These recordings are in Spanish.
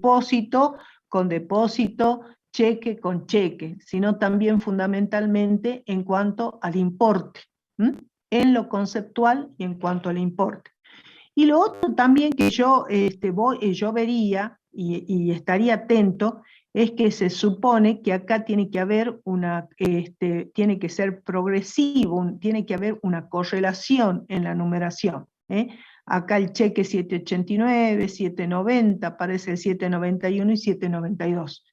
depósito con depósito, cheque con cheque, sino también fundamentalmente en cuanto al importe, en lo conceptual y en cuanto al importe. Y lo otro también que yo, yo vería y estaría atento es que se supone que acá tiene que haber tiene que ser progresivo, tiene que haber una correlación en la numeración. Acá el cheque 789, 790, aparece el 791 y 792.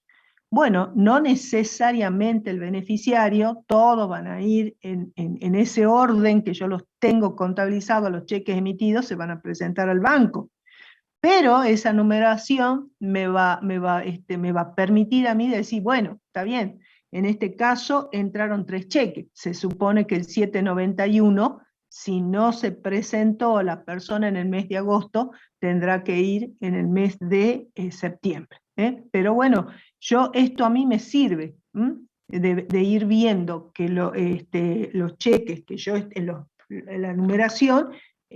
Bueno, no necesariamente el beneficiario, todos van a ir en ese orden que yo los tengo contabilizados, los cheques emitidos se van a presentar al banco. Pero esa numeración me va a permitir a mí decir, bueno, está bien, en este caso entraron 3 cheques. Se supone que el 791, si no se presentó la persona en el mes de agosto, tendrá que ir en el mes de septiembre. Pero bueno, esto a mí me sirve de ir viendo que los cheques que yo, la numeración,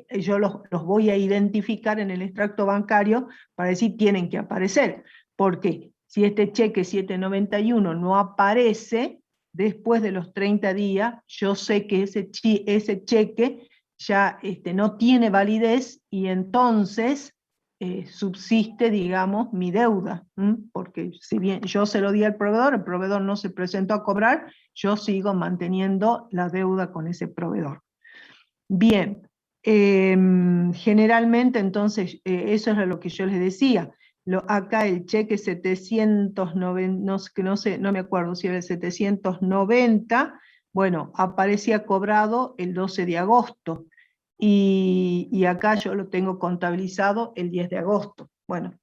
yo los voy a identificar en el extracto bancario para decir tienen que aparecer. Porque si este cheque 791 no aparece, después de los 30 días, yo sé que ese cheque ya no tiene validez y entonces subsiste, digamos, mi deuda. Porque si bien yo se lo di al proveedor, el proveedor no se presentó a cobrar, yo sigo manteniendo la deuda con ese proveedor. Bien, generalmente entonces, eso es lo que yo les decía, acá el cheque 790, no me acuerdo si era el 790, bueno, aparecía cobrado el 12 de agosto, y acá yo lo tengo contabilizado el 10 de agosto. Bueno,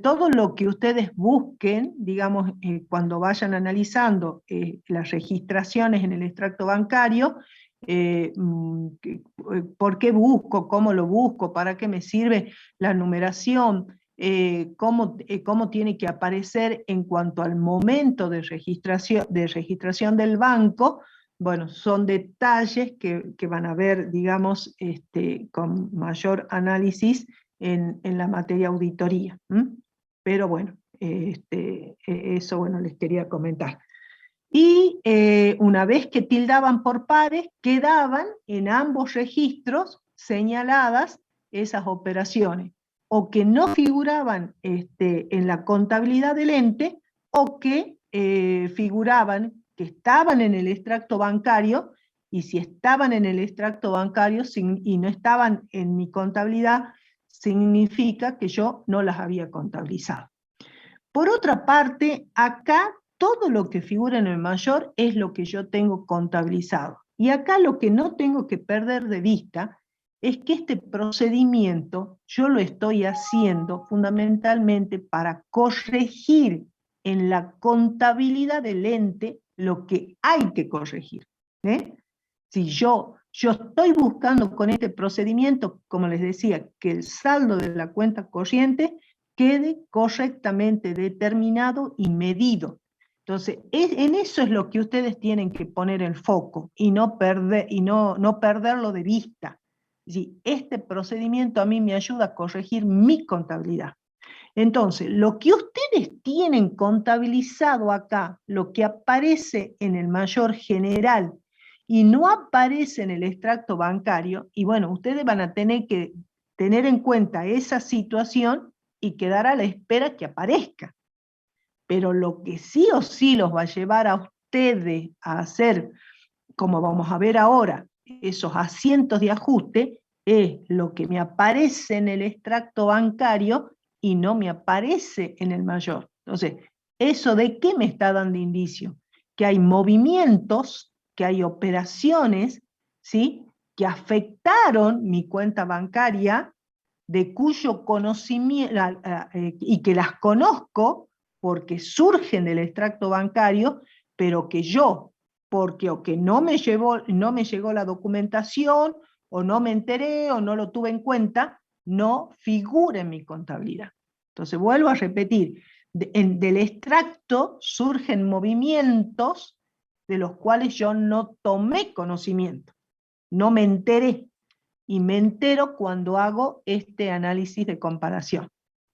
todo lo que ustedes busquen, digamos, cuando vayan analizando las registraciones en el extracto bancario, ¿por qué busco? ¿Cómo lo busco? ¿Para qué me sirve la numeración? ¿Cómo tiene que aparecer en cuanto al momento de registración del banco? Bueno, son detalles que van a ver, digamos, con mayor análisis en la materia auditoría. Pero bueno, eso bueno, les quería comentar. Y una vez que tildaban por pares, quedaban en ambos registros señaladas esas operaciones, o que no figuraban en la contabilidad del ente, o que figuraban, que estaban en el extracto bancario, y si estaban en el extracto bancario y no estaban en mi contabilidad, significa que yo no las había contabilizado. Por otra parte, acá todo lo que figura en el mayor es lo que yo tengo contabilizado. Y acá lo que no tengo que perder de vista es que este procedimiento yo lo estoy haciendo fundamentalmente para corregir en la contabilidad del ente lo que hay que corregir. Si yo estoy buscando con este procedimiento, como les decía, que el saldo de la cuenta corriente quede correctamente determinado y medido. Entonces, en eso es lo que ustedes tienen que poner el foco y no perderlo de vista. Sí, este procedimiento a mí me ayuda a corregir mi contabilidad. Entonces, lo que ustedes tienen contabilizado acá, lo que aparece en el mayor general y no aparece en el extracto bancario, y bueno, ustedes van a tener que tener en cuenta esa situación y quedar a la espera que aparezca. Pero lo que sí o sí los va a llevar a ustedes a hacer, como vamos a ver ahora, esos asientos de ajuste, es lo que me aparece en el extracto bancario y no me aparece en el mayor. Entonces, ¿eso de qué me está dando indicio? Que hay movimientos, que hay operaciones, ¿sí?, que afectaron mi cuenta bancaria, de cuyo conocimiento, y que las conozco porque surgen del extracto bancario, pero que yo, porque o que no me llegó la documentación, o no me enteré, o no lo tuve en cuenta, no figura en mi contabilidad. Entonces vuelvo a repetir, del extracto surgen movimientos de los cuales yo no tomé conocimiento, no me enteré, y me entero cuando hago este análisis de comparación.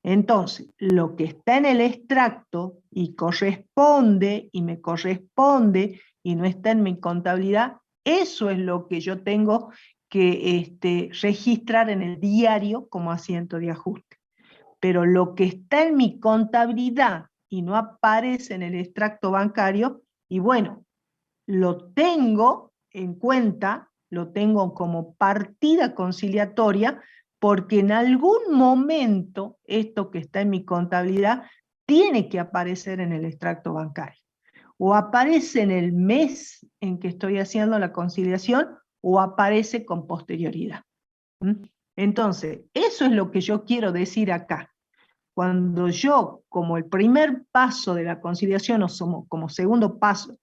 Entonces, lo que está en el extracto y corresponde, y me corresponde, y no está en mi contabilidad, eso es lo que yo tengo que registrar en el diario como asiento de ajuste. Pero lo que está en mi contabilidad y no aparece en el extracto bancario, y bueno, lo tengo en cuenta, lo tengo como partida conciliatoria, porque en algún momento esto que está en mi contabilidad tiene que aparecer en el extracto bancario. O aparece en el mes en que estoy haciendo la conciliación, o aparece con posterioridad. Entonces, eso es lo que yo quiero decir acá. Cuando yo, como el primer paso de la conciliación, o como segundo paso,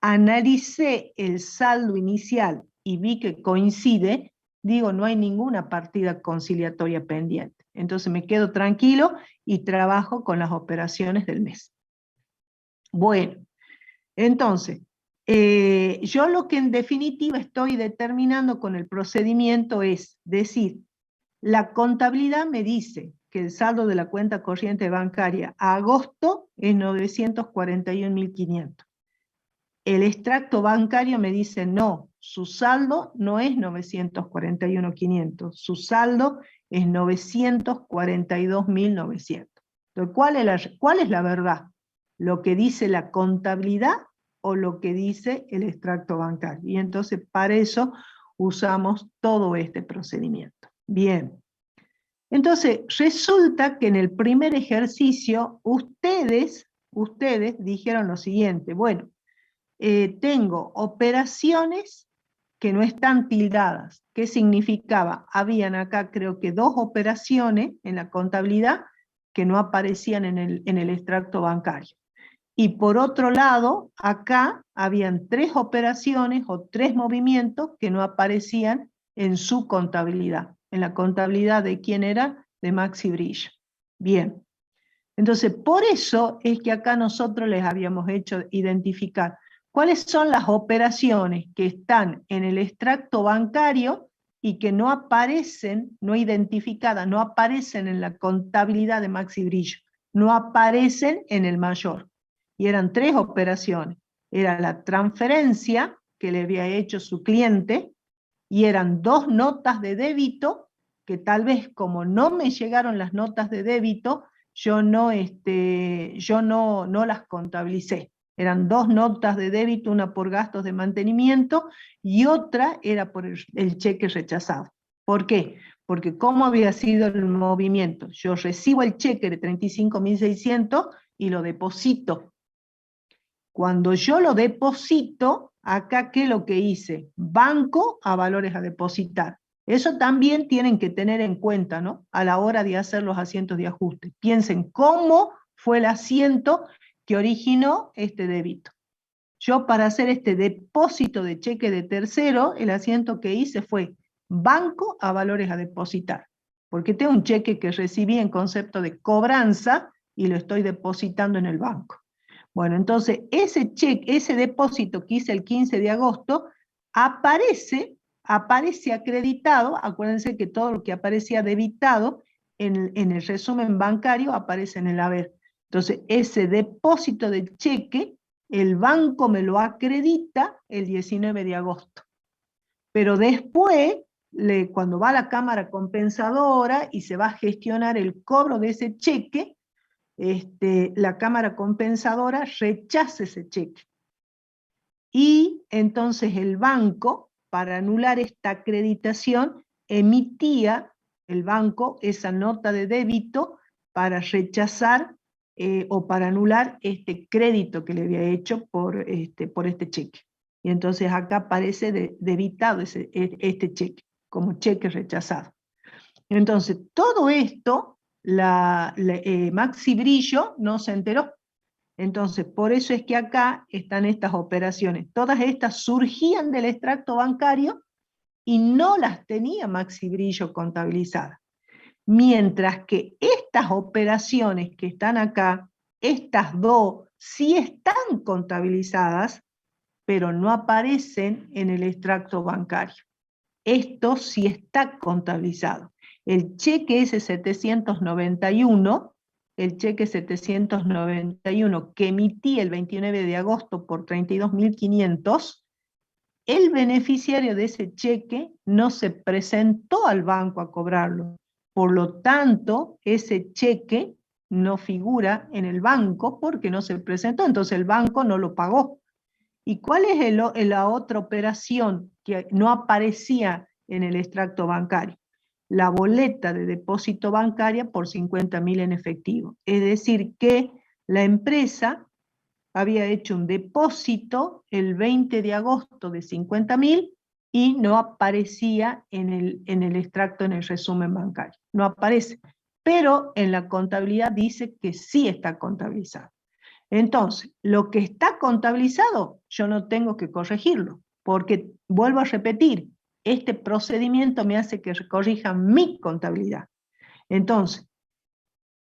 analicé el saldo inicial y vi que coincide, digo, no hay ninguna partida conciliatoria pendiente. Entonces me quedo tranquilo y trabajo con las operaciones del mes. Bueno, entonces, yo lo que en definitiva estoy determinando con el procedimiento es decir, la contabilidad me dice que el saldo de la cuenta corriente bancaria a agosto es 941.500. El extracto bancario me dice no, su saldo no es 941.500, su saldo es 942.900. Entonces, ¿cuál es la verdad? ¿Lo que dice la contabilidad o lo que dice el extracto bancario? Y entonces para eso usamos todo este procedimiento. Bien. Entonces, resulta que en el primer ejercicio ustedes dijeron lo siguiente, bueno, tengo operaciones que no están tildadas. ¿Qué significaba? Habían acá creo que 2 operaciones en la contabilidad que no aparecían en el extracto bancario. Y por otro lado, acá habían 3 operaciones o 3 movimientos que no aparecían en su contabilidad. En la contabilidad de quién era, de Maxi Brillo. Bien. Entonces, por eso es que acá nosotros les habíamos hecho identificar cuáles son las operaciones que están en el extracto bancario y que no aparecen, no identificadas, no aparecen en la contabilidad de Maxi Brillo, no aparecen en el mayor. Y eran 3 operaciones. Era la transferencia que le había hecho su cliente, y eran 2 notas de débito, que tal vez como no me llegaron las notas de débito, yo no las contabilicé. Eran 2 notas de débito, una por gastos de mantenimiento y otra era por el cheque rechazado. ¿Por qué? Porque ¿cómo había sido el movimiento? Yo recibo el cheque de 35.600 y lo deposito. Cuando yo lo deposito, acá, ¿qué es lo que hice? Banco a valores a depositar. Eso también tienen que tener en cuenta, ¿no? A la hora de hacer los asientos de ajuste. Piensen cómo fue el asiento que originó este débito. Yo para hacer este depósito de cheque de tercero, el asiento que hice fue banco a valores a depositar. Porque tengo un cheque que recibí en concepto de cobranza y lo estoy depositando en el banco. Bueno, entonces ese cheque, ese depósito que hice el 15 de agosto, aparece acreditado. Acuérdense que todo lo que aparecía debitado en el resumen bancario aparece en el haber. Entonces ese depósito de cheque, el banco me lo acredita el 19 de agosto. Pero después, cuando va a la cámara compensadora y se va a gestionar el cobro de ese cheque, la cámara compensadora rechaza ese cheque. Y entonces el banco, para anular esta acreditación, emitía el banco esa nota de débito para rechazar o para anular este crédito que le había hecho por este cheque. Y entonces acá aparece debitado este cheque, como cheque rechazado. Entonces, todo esto, Maxi Brillo no se enteró. Entonces, por eso es que acá están estas operaciones. Todas estas surgían del extracto bancario y no las tenía Maxi Brillo contabilizadas. Mientras que estas operaciones que están acá, estas 2, sí están contabilizadas, pero no aparecen en el extracto bancario. Esto sí está contabilizado. El cheque ese 791 el cheque 791 que emití el 29 de agosto por 32.500, el beneficiario de ese cheque no se presentó al banco a cobrarlo. Por lo tanto, ese cheque no figura en el banco porque no se presentó, entonces el banco no lo pagó. ¿Y cuál es la otra operación que no aparecía en el extracto bancario? La boleta de depósito bancaria por 50.000 en efectivo. Es decir, que la empresa había hecho un depósito el 20 de agosto de 50.000 y no aparecía en el extracto, en el resumen bancario. No aparece, pero en la contabilidad dice que sí está contabilizado. Entonces, lo que está contabilizado, yo no tengo que corregirlo, porque, vuelvo a repetir, este procedimiento me hace que corrija mi contabilidad. Entonces,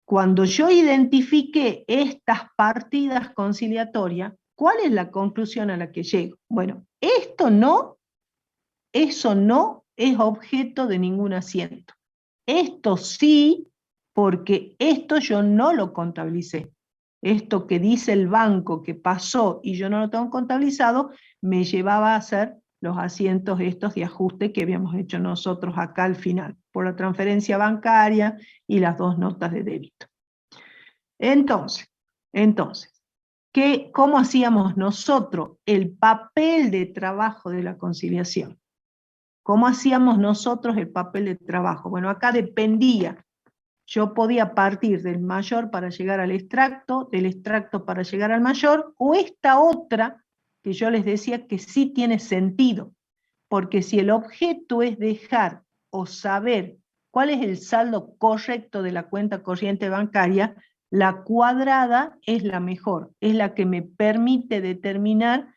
cuando yo identifique estas partidas conciliatorias, ¿cuál es la conclusión a la que llego? Bueno, eso no es objeto de ningún asiento. Esto sí, porque esto yo no lo contabilicé. Esto que dice el banco que pasó y yo no lo tengo contabilizado, me llevaba a hacer los asientos estos de ajuste que habíamos hecho nosotros acá al final, por la transferencia bancaria y las 2 notas de débito. Entonces, ¿cómo hacíamos nosotros el papel de trabajo de la conciliación? ¿Cómo hacíamos nosotros el papel de trabajo? Bueno, acá dependía. Yo podía partir del mayor para llegar al extracto, del extracto para llegar al mayor, o esta otra que yo les decía que sí tiene sentido, porque si el objeto es dejar o saber cuál es el saldo correcto de la cuenta corriente bancaria, la cuadrada es la mejor, es la que me permite determinar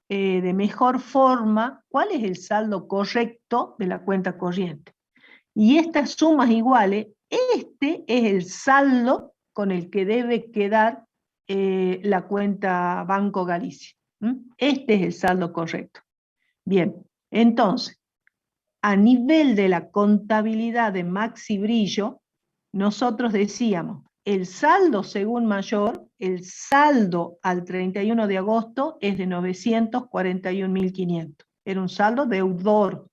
de mejor forma cuál es el saldo correcto de la cuenta corriente. Y estas sumas iguales, este es el saldo con el que debe quedar la cuenta Banco Galicia. Este es el saldo correcto. Bien, entonces, a nivel de la contabilidad de Maxi Brillo, nosotros decíamos, el saldo según mayor, el saldo al 31 de agosto es de 941.500. Era un saldo deudor.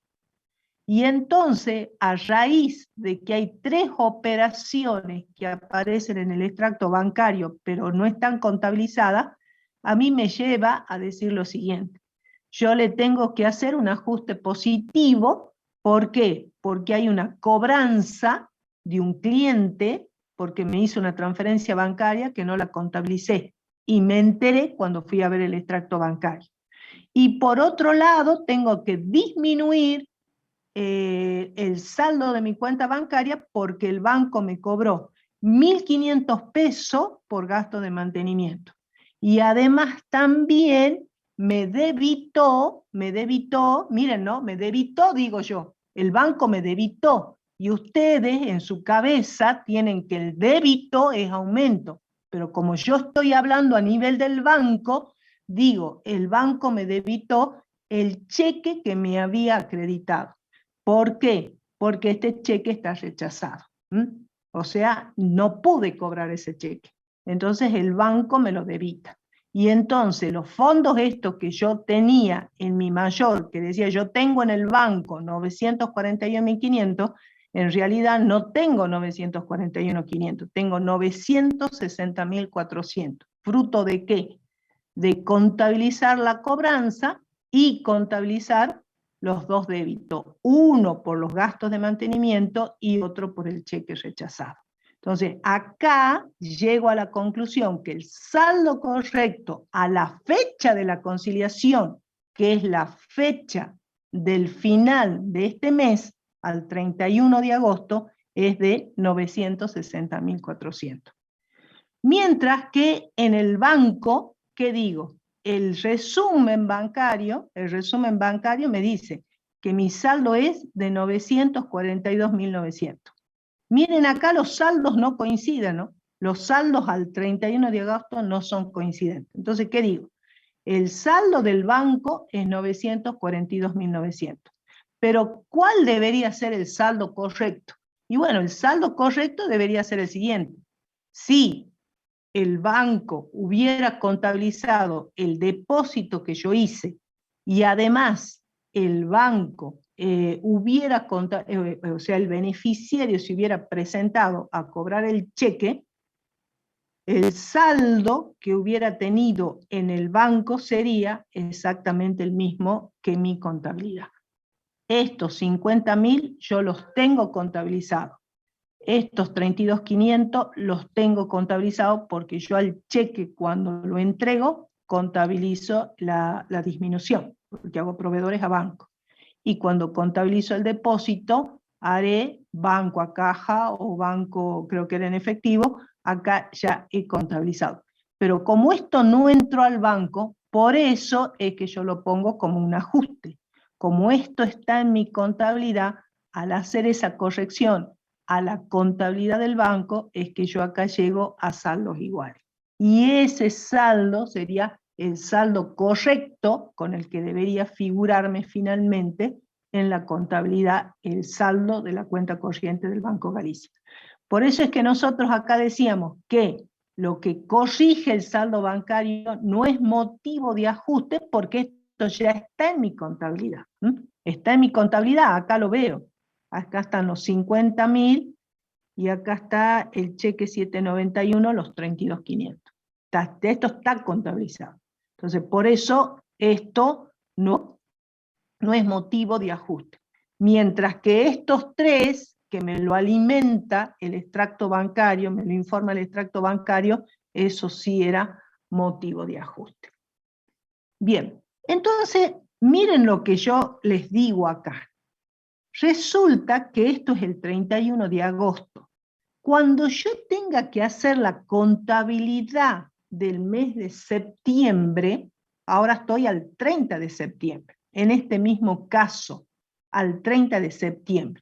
Y entonces, a raíz de que hay 3 operaciones que aparecen en el extracto bancario, pero no están contabilizadas, a mí me lleva a decir lo siguiente. Yo le tengo que hacer un ajuste positivo. ¿Por qué? Porque hay una cobranza de un cliente, porque me hizo una transferencia bancaria que no la contabilicé. Y me enteré cuando fui a ver el extracto bancario. Y por otro lado, tengo que disminuir el saldo de mi cuenta bancaria porque el banco me cobró 1.500 pesos por gasto de mantenimiento. Y además también me debitó, miren, ¿no? Me debitó, digo yo, el banco me debitó. Y ustedes en su cabeza tienen que el débito es aumento. Pero como yo estoy hablando a nivel del banco, digo, el banco me debitó el cheque que me había acreditado. ¿Por qué? Porque este cheque está rechazado. O sea, no pude cobrar ese cheque. Entonces el banco me lo debita. Y entonces los fondos estos que yo tenía en mi mayor, que decía yo tengo en el banco 941.500, en realidad no tengo 941.500, tengo 960.400. ¿Fruto de qué? De contabilizar la cobranza y contabilizar los 2 débitos, uno por los gastos de mantenimiento y otro por el cheque rechazado. Entonces, acá llego a la conclusión que el saldo correcto a la fecha de la conciliación, que es la fecha del final de este mes, al 31 de agosto, es de 960.400. Mientras que en el banco, ¿qué digo? El resumen bancario me dice que mi saldo es de 942.900. Miren acá, los saldos no coinciden, ¿no? Los saldos al 31 de agosto no son coincidentes. Entonces, ¿qué digo? El saldo del banco es 942.900. Pero, ¿cuál debería ser el saldo correcto? Y bueno, el saldo correcto debería ser el siguiente. Si el banco hubiera contabilizado el depósito que yo hice y además el banco o sea, el beneficiario se hubiera presentado a cobrar el cheque, el saldo que hubiera tenido en el banco sería exactamente el mismo que mi contabilidad. Estos 50.000 yo los tengo contabilizados. Estos 32.500 los tengo contabilizados porque yo al cheque cuando lo entrego contabilizo la disminución, porque hago proveedores a banco. Y cuando contabilizo el depósito, haré banco a caja o banco, creo que era en efectivo, acá ya he contabilizado. Pero como esto no entró al banco, por eso es que yo lo pongo como un ajuste. Como esto está en mi contabilidad, al hacer esa corrección a la contabilidad del banco, es que yo acá llego a saldos iguales. Y ese saldo sería el saldo correcto con el que debería figurarme finalmente en la contabilidad el saldo de la cuenta corriente del Banco Galicia. Por eso es que nosotros acá decíamos que lo que corrige el saldo bancario no es motivo de ajuste porque esto ya está en mi contabilidad. Está en mi contabilidad, acá lo veo. Acá están los 50.000 y acá está el cheque 791, los 32.500. Esto está contabilizado. Entonces, por eso esto no es motivo de ajuste. Mientras que estos tres, que me lo alimenta el extracto bancario, me lo informa el extracto bancario, eso sí era motivo de ajuste. Bien, entonces, miren lo que yo les digo acá. Resulta que esto es el 31 de agosto. Cuando yo tenga que hacer la contabilidad del mes de septiembre, ahora estoy al 30 de septiembre, en este mismo caso, al 30 de septiembre.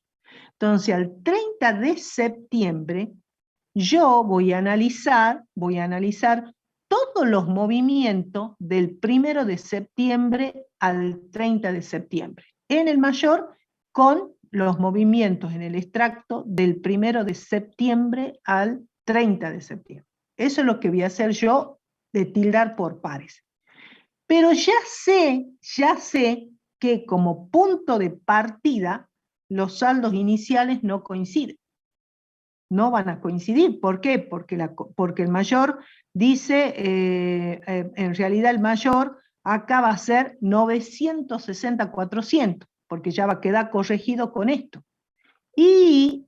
Entonces, al 30 de septiembre, yo voy a analizar todos los movimientos del 1 de septiembre al 30 de septiembre. En el mayor, con los movimientos en el extracto del 1 de septiembre al 30 de septiembre. Eso es lo que voy a hacer yo de tildar por pares. Pero ya sé que como punto de partida, los saldos iniciales no coinciden. No van a coincidir. ¿Por qué? Porque el mayor dice, en realidad el mayor acá va a ser 960-400, porque ya va a quedar corregido con esto. Y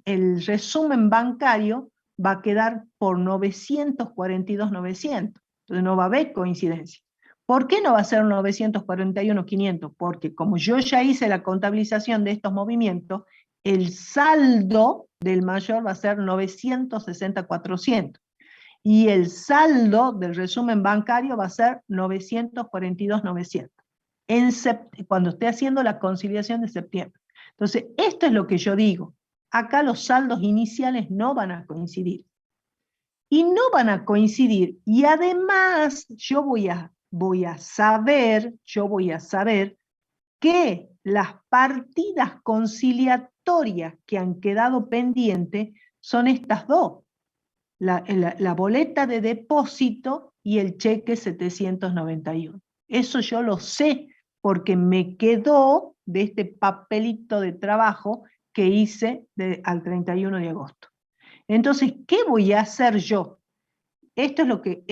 el resumen bancario va a quedar por 942.900. Entonces no va a haber coincidencia. ¿Por qué no va a ser 941.500? Porque como yo ya hice la contabilización de estos movimientos, el saldo del mayor va a ser 960.400. Y el saldo del resumen bancario va a ser 942.900. Cuando esté haciendo la conciliación de septiembre. Entonces, esto es lo que yo digo. Acá los saldos iniciales no van a coincidir. Y no van a coincidir. Y además, yo voy a saber que las partidas conciliatorias que han quedado pendientes son estas dos. La boleta de depósito y el cheque 791. Eso yo lo sé porque me quedó de este papelito de trabajo que hice al 31 de agosto. Entonces, ¿qué voy a hacer yo? Esto es lo que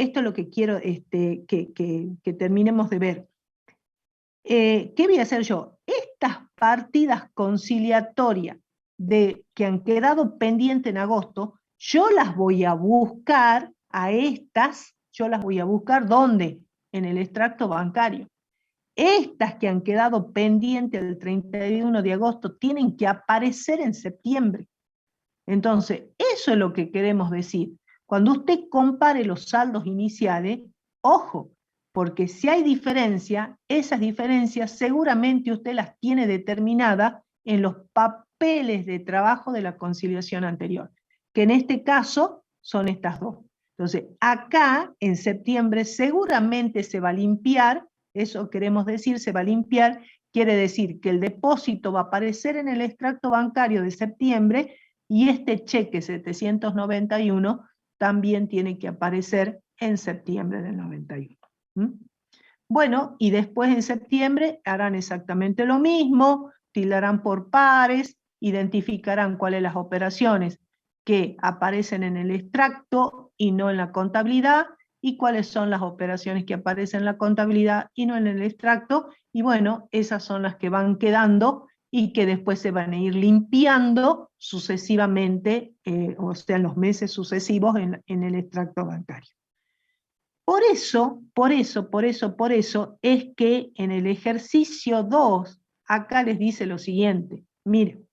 quiero que terminemos de ver. ¿Qué voy a hacer yo? Estas partidas conciliatorias que han quedado pendientes en agosto, yo las voy a buscar ¿dónde? En el extracto bancario. Estas que han quedado pendientes el 31 de agosto tienen que aparecer en septiembre. Entonces, eso es lo que queremos decir. Cuando usted compare los saldos iniciales, ojo, porque si hay diferencia, esas diferencias seguramente usted las tiene determinadas en los papeles de trabajo de la conciliación anterior, que en este caso son estas dos. Entonces, acá en septiembre seguramente se va a limpiar, eso queremos decir, se va a limpiar, quiere decir que el depósito va a aparecer en el extracto bancario de septiembre, Y este cheque 791 también tiene que aparecer en septiembre del 91. ¿Mm? Bueno, y después en septiembre harán exactamente lo mismo, tildarán por pares, identificarán cuáles las operaciones que aparecen en el extracto y no en la contabilidad, y cuáles son las operaciones que aparecen en la contabilidad y no en el extracto, y bueno, esas son las que van quedando y que después se van a ir limpiando sucesivamente, o sea, en los meses sucesivos en el extracto bancario. Por eso es que en el ejercicio 2, acá les dice lo siguiente, miren,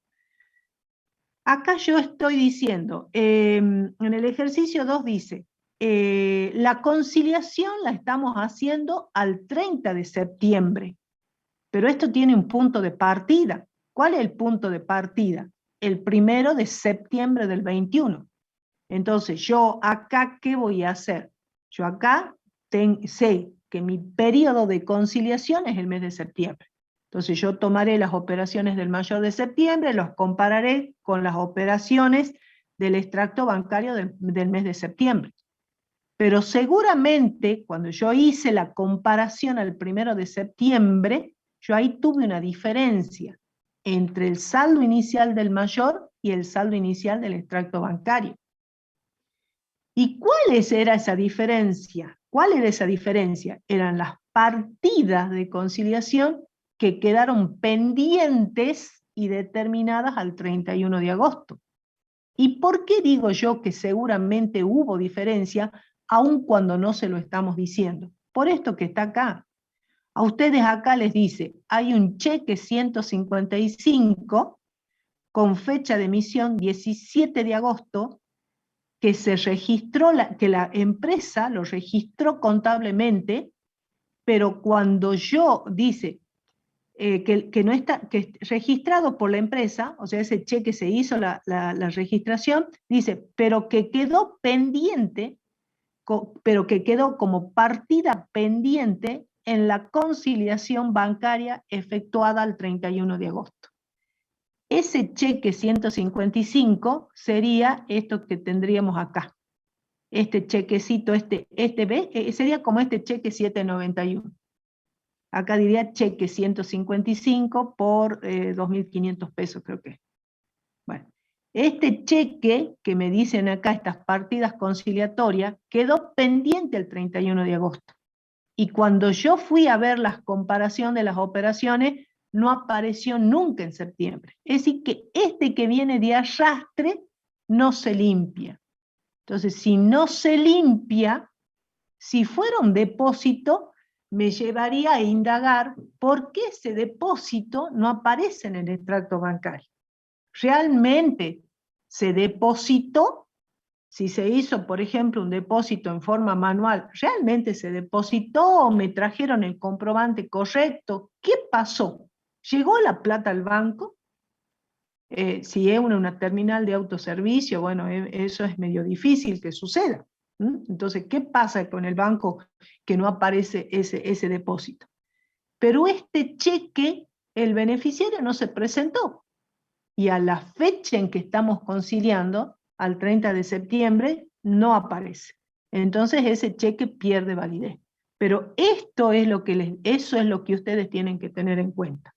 acá yo estoy diciendo, en el ejercicio 2 dice, la conciliación la estamos haciendo al 30 de septiembre, pero esto tiene un punto de partida. ¿Cuál es el punto de partida? El 1 de septiembre del 21. Entonces, yo acá, ¿qué voy a hacer? Yo acá sé que mi periodo de conciliación es el mes de septiembre. Entonces, yo tomaré las operaciones del mayor de septiembre, los compararé con las operaciones del extracto bancario del mes de septiembre. Pero seguramente, cuando yo hice la comparación al 1 de septiembre, yo ahí tuve una diferencia entre el saldo inicial del mayor y el saldo inicial del extracto bancario. ¿Y cuál era esa diferencia? ¿Cuál era esa diferencia? Eran las partidas de conciliación que quedaron pendientes y determinadas al 31 de agosto. ¿Y por qué digo yo que seguramente hubo diferencia, aun cuando no se lo estamos diciendo? Por esto que está acá. A ustedes acá les dice, hay un cheque 155 con fecha de emisión 17 de agosto, que se registró, que la empresa lo registró contablemente, pero cuando yo dice que no está, que registrado por la empresa, o sea, ese cheque se hizo la registración, dice, pero que quedó pendiente, pero que quedó como partida pendiente en la conciliación bancaria efectuada el 31 de agosto. Ese cheque 155 sería esto que tendríamos acá. Este chequecito, sería como este cheque 791. Acá diría cheque 155 por 2.500 pesos, creo que. Bueno, este cheque que me dicen acá, estas partidas conciliatorias, quedó pendiente el 31 de agosto. Y cuando yo fui a ver la comparación de las operaciones, no apareció nunca en septiembre. Es decir, que este que viene de arrastre no se limpia. Entonces, si no se limpia, si fuera un depósito, me llevaría a indagar por qué ese depósito no aparece en el extracto bancario. ¿Realmente se depositó? Si se hizo, por ejemplo, un depósito en forma manual, ¿realmente se depositó o me trajeron el comprobante correcto? ¿Qué pasó? ¿Llegó la plata al banco? Si es una terminal de autoservicio, bueno, eso es medio difícil que suceda. Entonces, ¿qué pasa con el banco que no aparece ese depósito? Pero este cheque, el beneficiario no se presentó. Y a la fecha en que estamos conciliando, al 30 de septiembre, no aparece. Entonces ese cheque pierde validez. Pero eso es lo que ustedes tienen que tener en cuenta.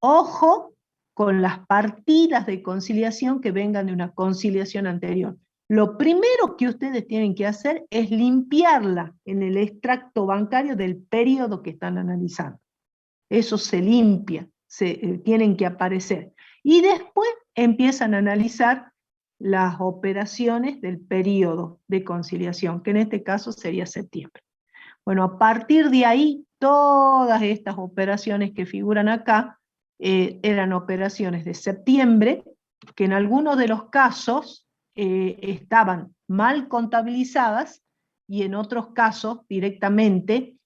Ojo con las partidas de conciliación que vengan de una conciliación anterior. Lo primero que ustedes tienen que hacer es limpiarla en el extracto bancario del periodo que están analizando. Eso se limpia, tienen que aparecer. Y después empiezan a analizar las operaciones del periodo de conciliación, que en este caso sería septiembre. Bueno, a partir de ahí, todas estas operaciones que figuran acá eran operaciones de septiembre, que en algunos de los casos estaban mal contabilizadas y en otros casos directamente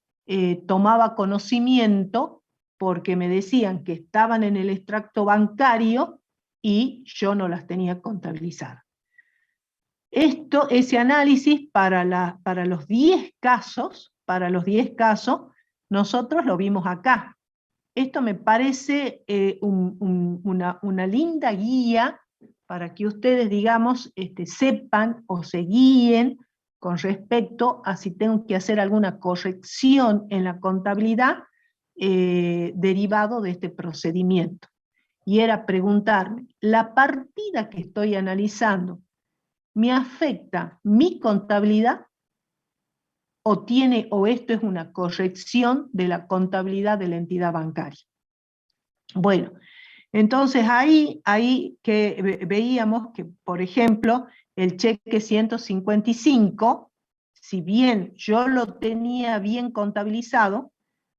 tomaba conocimiento porque me decían que estaban en el extracto bancario y yo no las tenía contabilizadas. Ese análisis para los 10 casos, nosotros lo vimos acá. Esto me parece una linda guía para que ustedes, digamos, sepan o se guíen con respecto a si tengo que hacer alguna corrección en la contabilidad derivado de este procedimiento. Y era preguntarme, ¿la partida que estoy analizando me afecta mi contabilidad o esto es una corrección de la contabilidad de la entidad bancaria? Bueno, entonces ahí que veíamos que, por ejemplo, el cheque 155, si bien yo lo tenía bien contabilizado,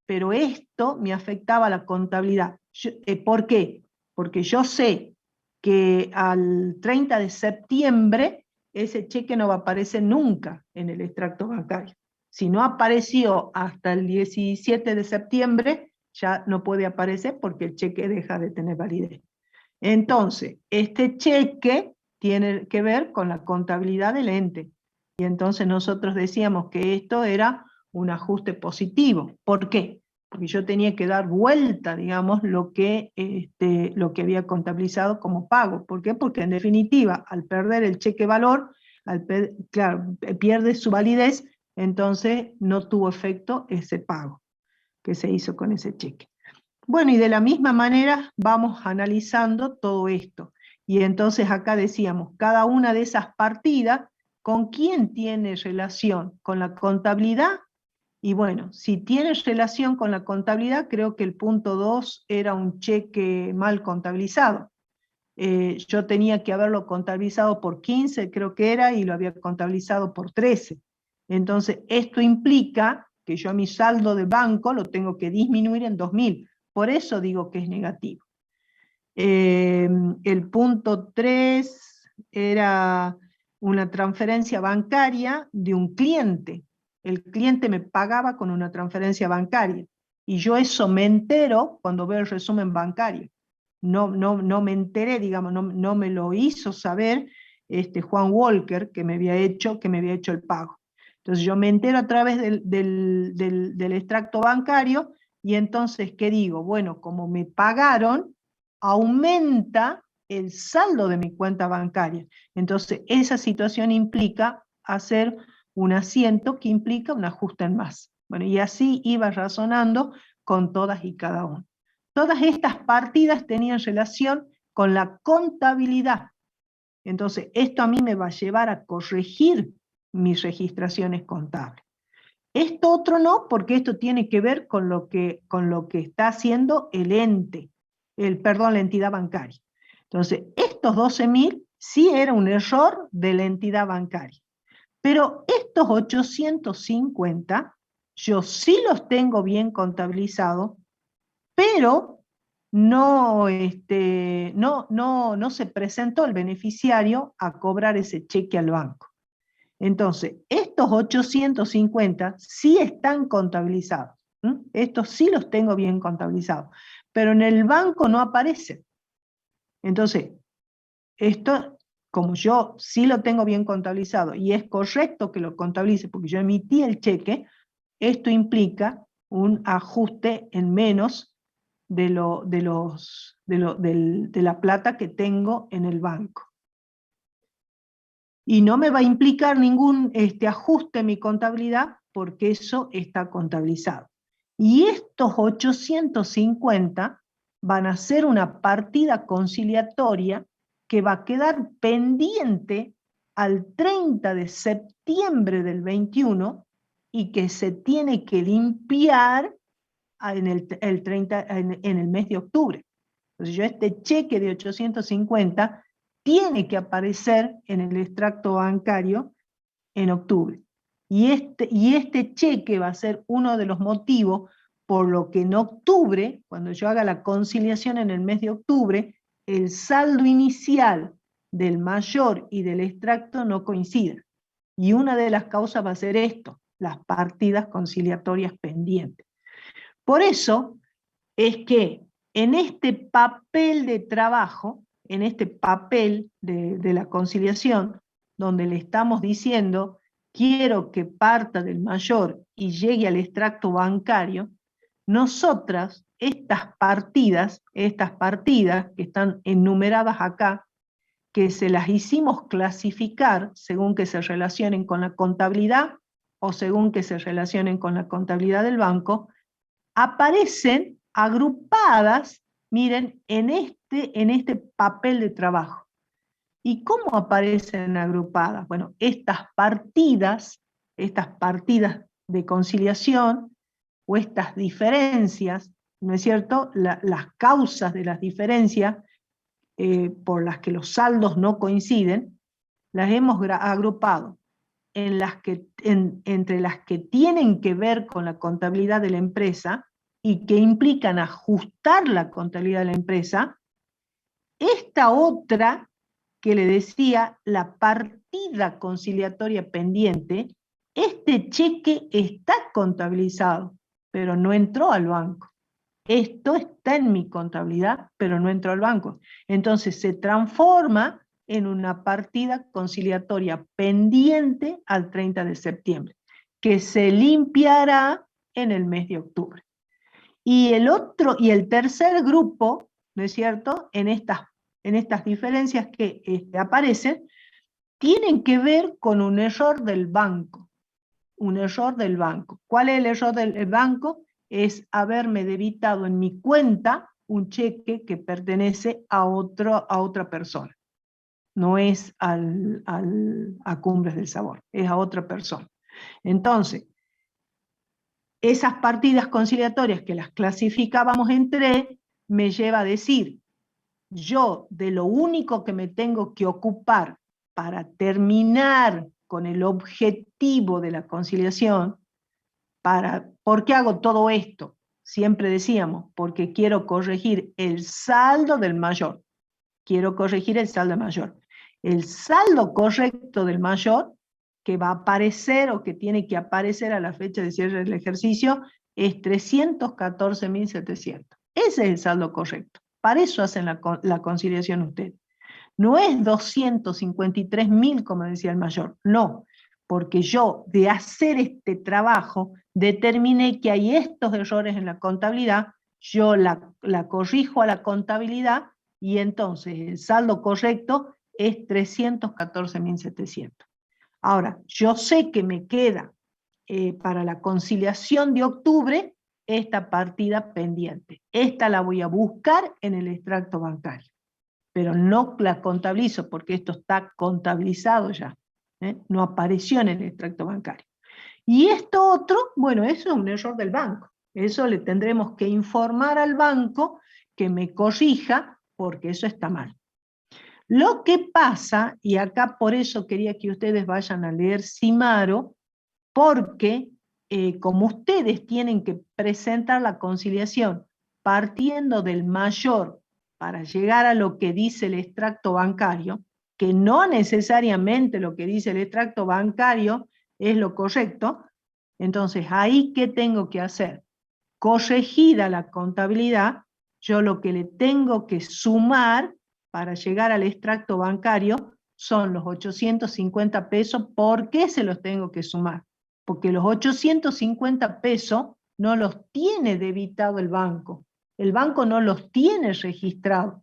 pero esto me afectaba a la contabilidad. ¿Por qué? Porque yo sé que al 30 de septiembre ese cheque no va a aparecer nunca en el extracto bancario. Si no apareció hasta el 17 de septiembre, ya no puede aparecer porque el cheque deja de tener validez. Entonces, este cheque tiene que ver con la contabilidad del ente. Y entonces nosotros decíamos que esto era un ajuste positivo. ¿Por qué? Porque yo tenía que dar vuelta, digamos, lo que había contabilizado como pago. ¿Por qué? Porque en definitiva, al perder el cheque valor, claro, pierde su validez, entonces no tuvo efecto ese pago que se hizo con ese cheque. Bueno, y de la misma manera vamos analizando todo esto. Y entonces acá decíamos, cada una de esas partidas, ¿con quién tiene relación? ¿Con la contabilidad? Y bueno, si tiene relación con la contabilidad, creo que el punto 2 era un cheque mal contabilizado. Yo tenía que haberlo contabilizado por 15, creo que era, y lo había contabilizado por 13. Entonces, esto implica que yo a mi saldo de banco lo tengo que disminuir en 2.000. Por eso digo que es negativo. El punto 3 era una transferencia bancaria de un cliente. El cliente me pagaba con una transferencia bancaria. Y yo eso me entero cuando veo el resumen bancario. No me enteré, digamos, no me lo hizo saber Juan Walker, que me había hecho el pago. Entonces yo me entero a través del extracto bancario, y entonces, ¿qué digo? Bueno, como me pagaron, aumenta el saldo de mi cuenta bancaria. Entonces, esa situación implica hacer un asiento que implica un ajuste en más. Bueno, y así iba razonando con todas y cada una. Todas estas partidas tenían relación con la contabilidad. Entonces, esto a mí me va a llevar a corregir mis registraciones contables. Esto otro no, porque esto tiene que ver con lo que está haciendo el ente, la entidad bancaria. Entonces, estos 12.000 sí era un error de la entidad bancaria. Pero estos 850, yo sí los tengo bien contabilizados, pero no se presentó el beneficiario a cobrar ese cheque al banco. Entonces, estos 850 sí están contabilizados. Estos sí los tengo bien contabilizados, pero en el banco no aparecen. Entonces, esto, como yo sí lo tengo bien contabilizado y es correcto que lo contabilice porque yo emití el cheque, esto implica un ajuste en menos de la plata que tengo en el banco. Y no me va a implicar ningún ajuste en mi contabilidad porque eso está contabilizado. Y estos 850 van a ser una partida conciliatoria que va a quedar pendiente al 30 de septiembre del 21 y que se tiene que limpiar en el mes de octubre. Entonces yo este cheque de 850 tiene que aparecer en el extracto bancario en octubre. Y este cheque va a ser uno de los motivos por lo que en octubre, cuando yo haga la conciliación en el mes de octubre, el saldo inicial del mayor y del extracto no coinciden. Y una de las causas va a ser esto, las partidas conciliatorias pendientes. Por eso es que en este papel de trabajo, en este papel de la conciliación, donde le estamos diciendo, quiero que parta del mayor y llegue al extracto bancario, nosotras, estas partidas que están enumeradas acá, que se las hicimos clasificar según que se relacionen con la contabilidad o según que se relacionen con la contabilidad del banco, aparecen agrupadas, miren, en este papel de trabajo. ¿Y cómo aparecen agrupadas? Bueno, estas partidas de conciliación o estas diferencias, ¿no es cierto? Las causas de las diferencias por las que los saldos no coinciden, las hemos agrupado entre las que tienen que ver con la contabilidad de la empresa y que implican ajustar la contabilidad de la empresa. Esta otra que le decía la partida conciliatoria pendiente, este cheque está contabilizado, pero no entró al banco. Esto está en mi contabilidad, pero no entró al banco. Entonces se transforma en una partida conciliatoria pendiente al 30 de septiembre, que se limpiará en el mes de octubre. Y el tercer grupo, ¿no es cierto?, en estas diferencias que aparecen, tienen que ver con un error del banco. Un error del banco. ¿Cuál es el error del banco? Es haberme debitado en mi cuenta un cheque que pertenece a otra persona. No es a Cumbres del Sabor, es a otra persona. Entonces, esas partidas conciliatorias que las clasificábamos en tres, me lleva a decir, yo de lo único que me tengo que ocupar para terminar con el objetivo de la conciliación, ¿por qué hago todo esto? Siempre decíamos, porque quiero corregir el saldo del mayor. Quiero corregir el saldo mayor. El saldo correcto del mayor, que va a aparecer o que tiene que aparecer a la fecha de cierre del ejercicio, es 314.700. Ese es el saldo correcto. Para eso hacen la conciliación ustedes. No es 253.000, como decía el mayor, no, porque yo de hacer este trabajo determiné que hay estos errores en la contabilidad, yo la corrijo a la contabilidad y entonces el saldo correcto es 314.700. Ahora, yo sé que me queda para la conciliación de octubre esta partida pendiente. Esta la voy a buscar en el extracto bancario, pero no la contabilizo porque esto está contabilizado ya, no apareció en el extracto bancario. Y esto otro, bueno, eso es un error del banco, eso le tendremos que informar al banco que me corrija porque eso está mal. Lo que pasa, y acá por eso quería que ustedes vayan a leer Cimaro, porque como ustedes tienen que presentar la conciliación partiendo del mayor para llegar a lo que dice el extracto bancario, que no necesariamente lo que dice el extracto bancario es lo correcto, entonces ahí ¿qué tengo que hacer? Corregida la contabilidad, yo lo que le tengo que sumar para llegar al extracto bancario son los 850 pesos. ¿Por qué se los tengo que sumar? Porque los 850 pesos no los tiene debitado el banco no los tiene registrados.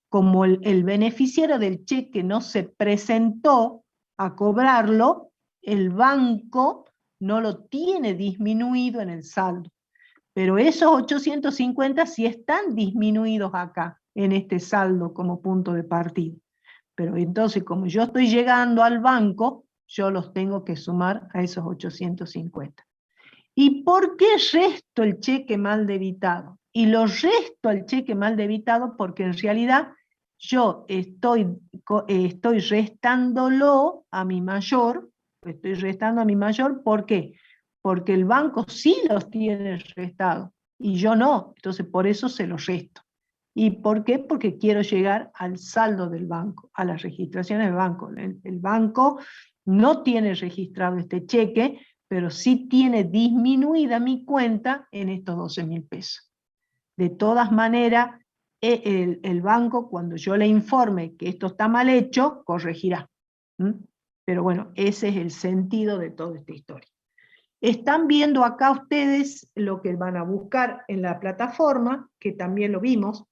Como el beneficiario del cheque no se presentó a cobrarlo, el banco no lo tiene disminuido en el saldo. Pero esos 850 sí están disminuidos acá, en este saldo como punto de partida. Pero entonces, como yo estoy llegando al banco, yo los tengo que sumar a esos 850. ¿Y por qué resto el cheque mal debitado? Y lo resto al cheque mal debitado porque en realidad yo estoy restándolo a mi mayor, ¿por qué? Porque el banco sí los tiene restados y yo no, entonces por eso se los resto. ¿Y por qué? Porque quiero llegar al saldo del banco, a las registraciones del banco. El banco no tiene registrado este cheque, pero sí tiene disminuida mi cuenta en estos 12.000 pesos. De todas maneras, el banco, cuando yo le informe que esto está mal hecho, corregirá. Pero bueno, ese es el sentido de toda esta historia. Están viendo acá ustedes lo que van a buscar en la plataforma, que también lo vimos.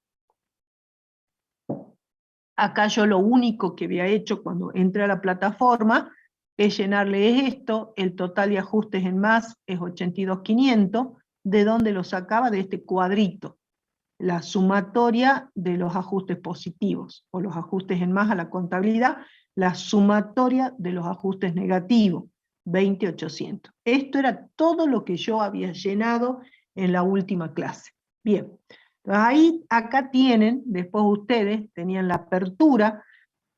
Acá yo lo único que había hecho cuando entré a la plataforma es llenarle esto, el total de ajustes en más es 82.500, ¿de dónde lo sacaba? De este cuadrito, la sumatoria de los ajustes positivos, o los ajustes en más a la contabilidad, la sumatoria de los ajustes negativos, 20.800. Esto era todo lo que yo había llenado en la última clase. Bien. Ahí, acá tienen, después ustedes tenían la apertura,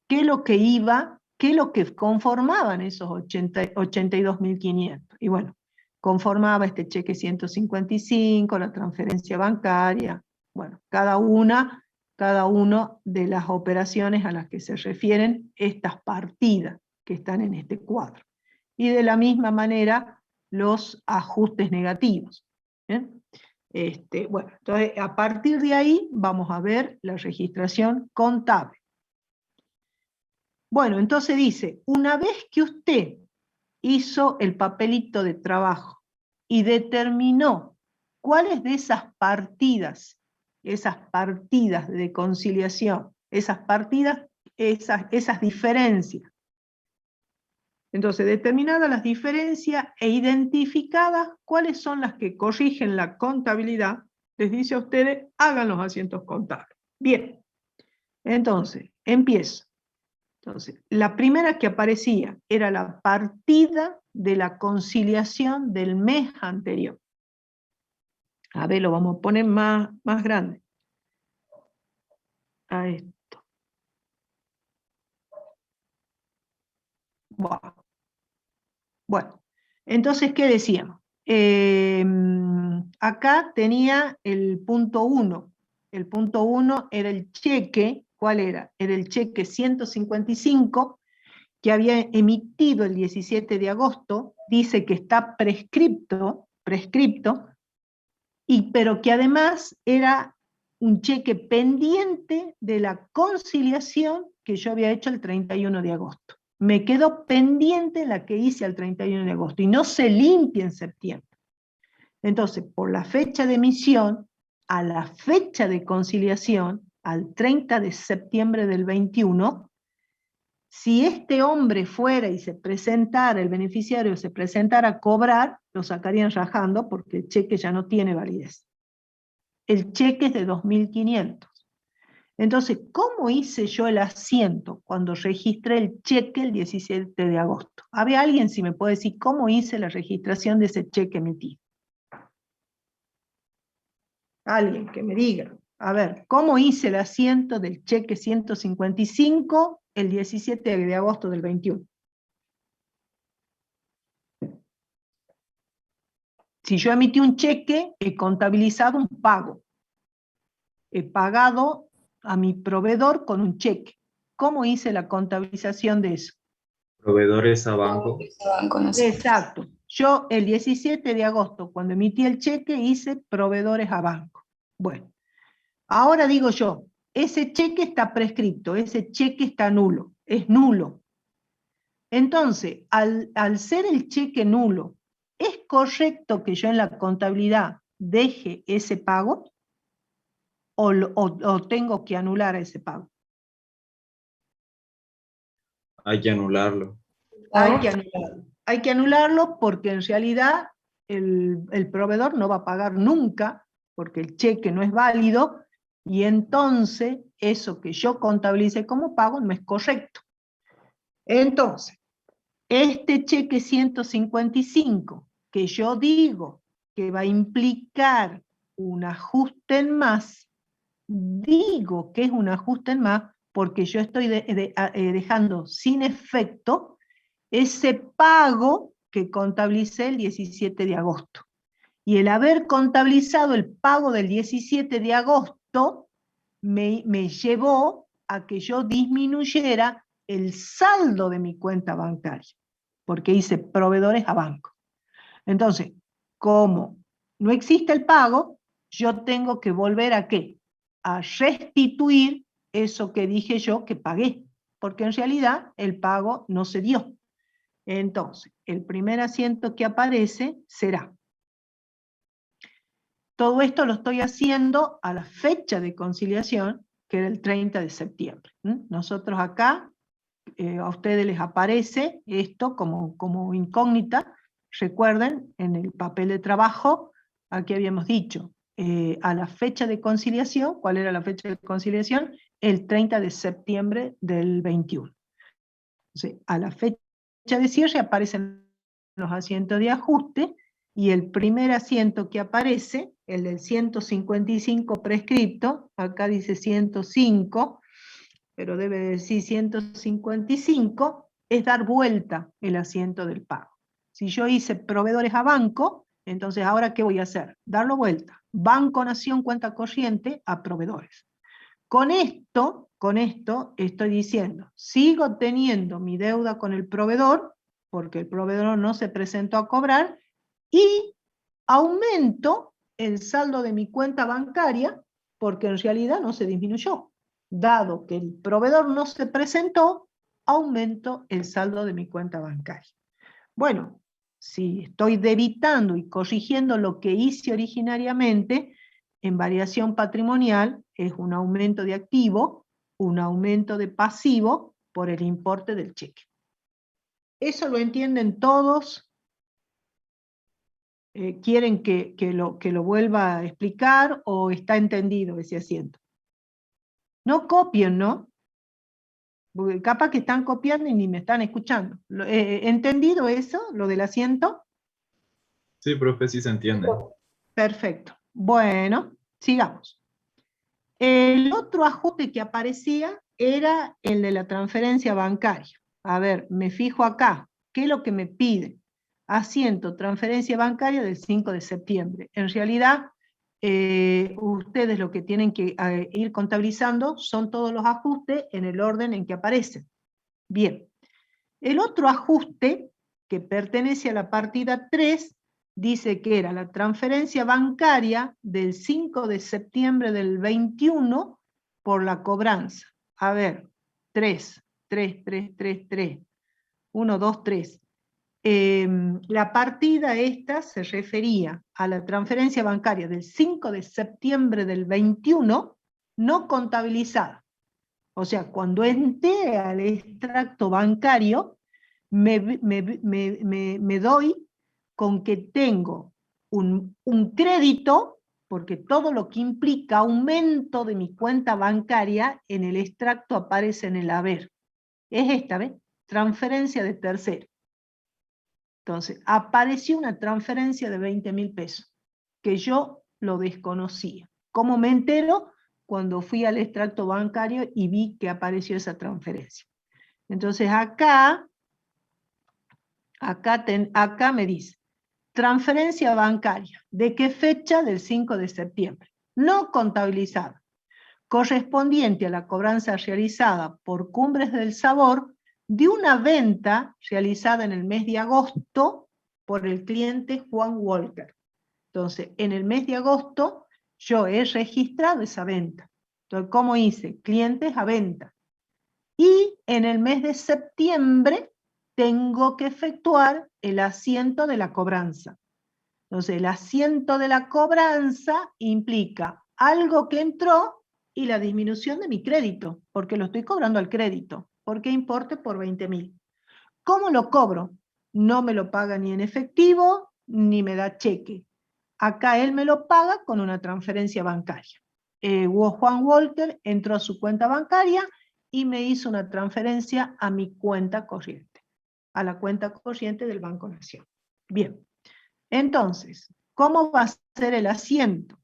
qué es lo que iba, qué es lo que conformaban esos 82.500. Y bueno, conformaba este cheque 155, la transferencia bancaria, bueno, cada uno de las operaciones a las que se refieren estas partidas que están en este cuadro. Y de la misma manera, los ajustes negativos. ¿Bien? Bueno, entonces a partir de ahí vamos a ver la registración contable. Bueno, entonces dice, una vez que usted hizo el papelito de trabajo y determinó cuáles de esas partidas de conciliación, esas partidas, esas diferencias. Entonces, determinadas las diferencias e identificadas cuáles son las que corrigen la contabilidad, les dice a ustedes, hagan los asientos contables. Bien, entonces, empiezo. Entonces, la primera que aparecía era la partida de la conciliación del mes anterior. A ver, lo vamos a poner más grande. A esto. Bueno, entonces, ¿qué decíamos? Acá tenía el punto 1. El punto 1 era el cheque. ¿Cuál era? Era el cheque 155 que había emitido el 17 de agosto. Dice que está prescripto, pero que además era un cheque pendiente de la conciliación que yo había hecho el 31 de agosto. Me quedó pendiente la que hice el 31 de agosto y no se limpia en septiembre. Entonces, por la fecha de emisión, a la fecha de conciliación, al 30 de septiembre del 21, si este hombre fuera y se presentara, el beneficiario se presentara a cobrar, lo sacarían rajando porque el cheque ya no tiene validez. El cheque es de 2.500. Entonces, ¿cómo hice yo el asiento cuando registré el cheque el 17 de agosto? ¿Había alguien, si me puede decir, cómo hice la registración de ese cheque emitido? Alguien que me diga. A ver, ¿cómo hice el asiento del cheque 155 el 17 de agosto del 21? Si yo emití un cheque, he contabilizado un pago. He pagado a mi proveedor con un cheque. ¿Cómo hice la contabilización de eso? Proveedores a banco. No sé. Exacto. Yo el 17 de agosto, cuando emití el cheque, hice proveedores a banco. Bueno, ahora digo yo, ese cheque está prescripto, ese cheque está nulo, es nulo. Entonces, al ser el cheque nulo, ¿es correcto que yo en la contabilidad deje ese pago? ¿O tengo que anular ese pago? Hay que anularlo. Hay que anularlo. Hay que anularlo porque en realidad el proveedor no va a pagar nunca porque el cheque no es válido y entonces eso que yo contabilice como pago no es correcto. Entonces, este cheque 155 que yo digo que va a implicar un ajuste en más, digo que es un ajuste en más porque yo estoy dejando sin efecto ese pago que contabilicé el 17 de agosto. Y el haber contabilizado el pago del 17 de agosto me llevó a que yo disminuyera el saldo de mi cuenta bancaria, porque hice proveedores a banco. Entonces, como no existe el pago, yo tengo que volver a ¿qué? A restituir eso que dije yo que pagué, porque en realidad el pago no se dio. Entonces, el primer asiento que aparece será. Todo esto lo estoy haciendo a la fecha de conciliación que era el 30 de septiembre. Nosotros acá, a ustedes les aparece esto como incógnita. Recuerden, en el papel de trabajo, aquí habíamos dicho, a la fecha de conciliación, ¿cuál era la fecha de conciliación? El 30 de septiembre del 21. Entonces, a la fecha de cierre aparecen los asientos de ajuste, y el primer asiento que aparece, el del 155 prescripto, acá dice 105, pero debe decir 155, es dar vuelta el asiento del pago. Si yo hice proveedores a banco, entonces ahora ¿qué voy a hacer? Darlo vuelta. Banco Nación cuenta corriente a proveedores. Con esto estoy diciendo, sigo teniendo mi deuda con el proveedor, porque el proveedor no se presentó a cobrar, y aumento el saldo de mi cuenta bancaria, porque en realidad no se disminuyó. Dado que el proveedor no se presentó, aumento el saldo de mi cuenta bancaria. Bueno, si estoy debitando y corrigiendo lo que hice originariamente, en variación patrimonial es un aumento de activo, un aumento de pasivo por el importe del cheque. ¿Eso lo entienden todos? ¿Quieren que lo vuelva a explicar o está entendido ese asiento? No copien, ¿no? Porque capaz que están copiando y ni me están escuchando. ¿Entendido eso, lo del asiento? Sí, profe, sí se entiende. Perfecto. Bueno, sigamos. El otro ajuste que aparecía era el de la transferencia bancaria. A ver, me fijo acá. ¿Qué es lo que me pide? Asiento, transferencia bancaria del 5 de septiembre. En realidad, ustedes lo que tienen que ir contabilizando son todos los ajustes en el orden en que aparecen. Bien. El otro ajuste, que pertenece a la partida 3, dice que era la transferencia bancaria del 5 de septiembre del 21 por la cobranza. A ver, 3, 1, 2, 3. La partida esta se refería a la transferencia bancaria del 5 de septiembre del 21 no contabilizada. O sea, cuando entré al extracto bancario, me doy con que tengo un crédito, porque todo lo que implica aumento de mi cuenta bancaria en el extracto aparece en el haber. Es esta, ¿ves? Transferencia de tercero. Entonces, apareció una transferencia de 20.000 pesos, que yo lo desconocía. ¿Cómo me entero? Cuando fui al extracto bancario y vi que apareció esa transferencia. Entonces acá me dice, transferencia bancaria. ¿De qué fecha? Del 5 de septiembre. No contabilizada. Correspondiente a la cobranza realizada por Cumbres del Sabor de una venta realizada en el mes de agosto por el cliente Juan Walker. Entonces, en el mes de agosto yo he registrado esa venta. Entonces, ¿cómo hice? Clientes a venta. Y en el mes de septiembre tengo que efectuar el asiento de la cobranza. Entonces, el asiento de la cobranza implica algo que entró y la disminución de mi crédito, porque lo estoy cobrando al crédito, porque importe por 20.000. ¿Cómo lo cobro? No me lo paga ni en efectivo, ni me da cheque. Acá él me lo paga con una transferencia bancaria. Juan Walker entró a su cuenta bancaria y me hizo una transferencia a mi cuenta corriente, a la cuenta corriente del Banco Nación. Bien, entonces, ¿cómo va a ser el asiento?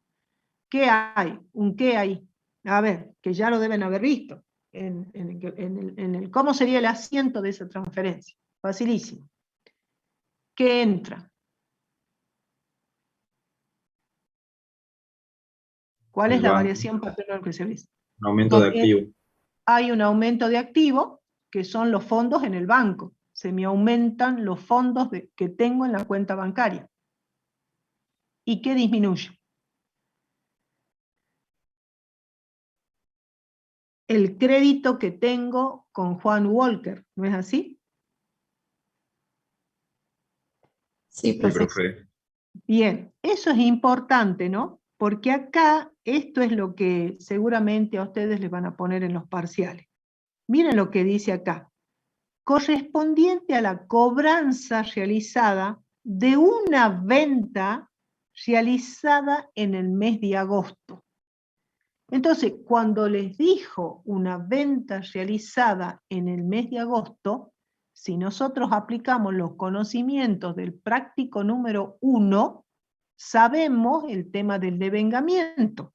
¿Qué hay? ¿Un qué hay? A ver, que ya lo deben haber visto. ¿Cómo sería el asiento de esa transferencia? Facilísimo. ¿Qué entra? ¿Cuál es El la banco. variación patrimonial que se ve? Un aumento de activo. Hay un aumento de activo, que son los fondos en el banco. Se me aumentan los fondos que tengo en la cuenta bancaria. ¿Y qué disminuye? El crédito que tengo con Juan Walker, ¿no es así? Sí, Sí, profe. profe. Bien, eso es importante, ¿no? Porque acá, esto es lo que seguramente a ustedes les van a poner en los parciales. Miren lo que dice acá. Correspondiente a la cobranza realizada de una venta realizada en el mes de agosto. Entonces, cuando les dijo una venta realizada en el mes de agosto, si nosotros aplicamos los conocimientos del práctico número 1, sabemos el tema del devengamiento.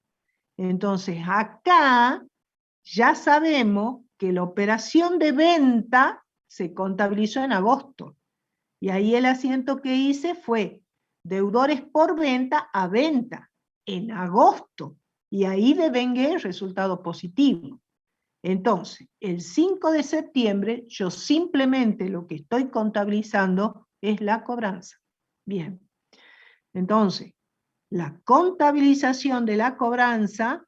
Entonces, acá ya sabemos que la operación de venta se contabilizó en agosto. Y ahí el asiento que hice fue deudores por venta a venta en agosto. Y ahí devengué el resultado positivo. Entonces, el 5 de septiembre, yo simplemente lo que estoy contabilizando es la cobranza. Bien. Entonces, la contabilización de la cobranza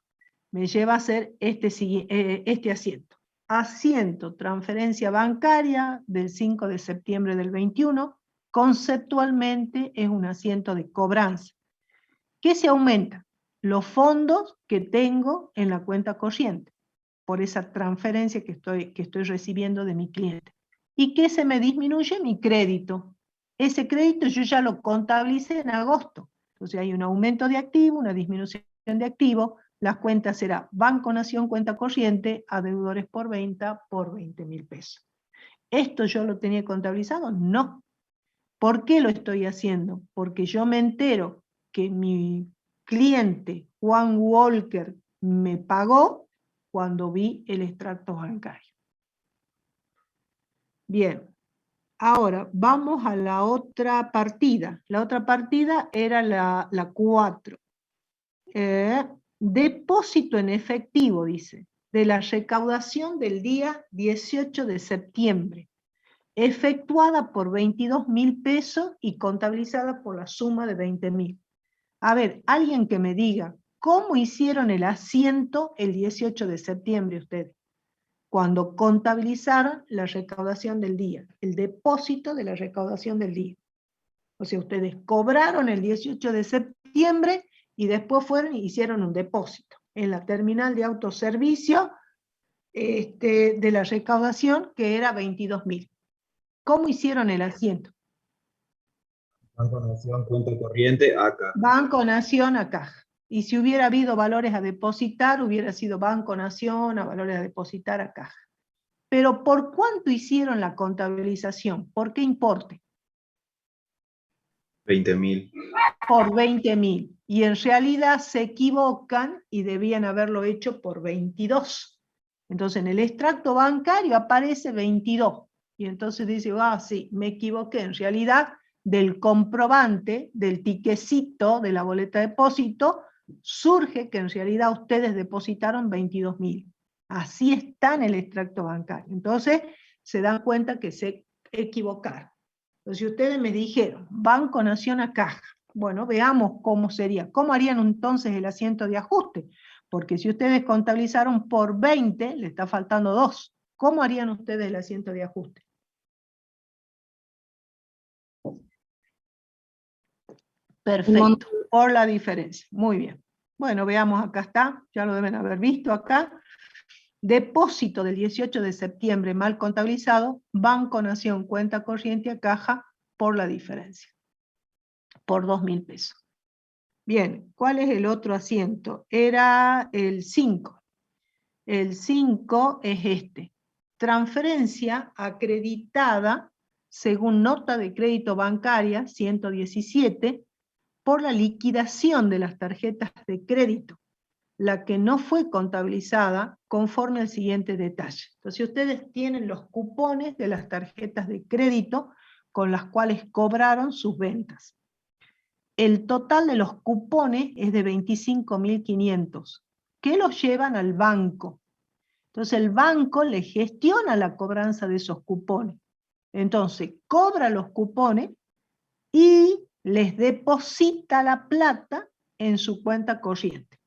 me lleva a hacer este asiento. Asiento, transferencia bancaria del 5 de septiembre del 21, conceptualmente es un asiento de cobranza. ¿Qué se aumenta? Los fondos que tengo en la cuenta corriente, por esa transferencia que estoy recibiendo de mi cliente. ¿Y qué se me disminuye? Mi crédito. Ese crédito yo ya lo contabilicé en agosto. Entonces hay un aumento de activo, una disminución de activo. La cuenta será Banco Nación, cuenta corriente, a deudores por venta por 20.000 pesos. ¿Esto yo lo tenía contabilizado? No. ¿Por qué lo estoy haciendo? Porque yo me entero que mi cliente, Juan Walker, me pagó cuando vi el extracto bancario. Bien, ahora vamos a la otra partida. La otra partida era la 4. Depósito en efectivo, dice, de la recaudación del día 18 de septiembre, efectuada por 22.000 pesos y contabilizada por la suma de 20.000. A ver, alguien que me diga, ¿cómo hicieron el asiento el 18 de septiembre ustedes? Cuando contabilizaron la recaudación del día, el depósito de la recaudación del día. O sea, ustedes cobraron el 18 de septiembre y después fueron y hicieron un depósito en la terminal de autoservicio de la recaudación, que era 22.000. ¿Cómo hicieron el asiento? Banco Nación, cuenta corriente, acá. Banco Nación a caja. Y si hubiera habido valores a depositar, hubiera sido Banco Nación a valores a depositar a caja. Pero ¿por cuánto hicieron la contabilización? ¿Por qué importe? 20.000. Por 20.000. Y en realidad se equivocan y debían haberlo hecho por 22. Entonces en el extracto bancario aparece 22. Y entonces dice, sí, me equivoqué. En realidad del comprobante, del tiquecito de la boleta de depósito, surge que en realidad ustedes depositaron 22.000. Así está en el extracto bancario. Entonces se dan cuenta que se equivocaron. Entonces, si ustedes me dijeron, Banco Nación a caja, bueno, veamos cómo sería. ¿Cómo harían entonces el asiento de ajuste? Porque si ustedes contabilizaron por 20, le está faltando 2. ¿Cómo harían ustedes el asiento de ajuste? Perfecto, por la diferencia. Muy bien. Bueno, veamos, acá está, ya lo deben haber visto acá. Depósito del 18 de septiembre mal contabilizado, Banco Nación, cuenta corriente a caja por la diferencia, por 2.000 pesos. Bien, ¿cuál es el otro asiento? Era el 5. El 5 es este. Transferencia acreditada según nota de crédito bancaria 117 por la liquidación de las tarjetas de crédito, la que no fue contabilizada conforme al siguiente detalle. Entonces ustedes tienen los cupones de las tarjetas de crédito con las cuales cobraron sus ventas. El total de los cupones es de 25.500, que los llevan al banco. Entonces el banco le gestiona la cobranza de esos cupones. Entonces cobra los cupones y les deposita la plata en su cuenta corriente.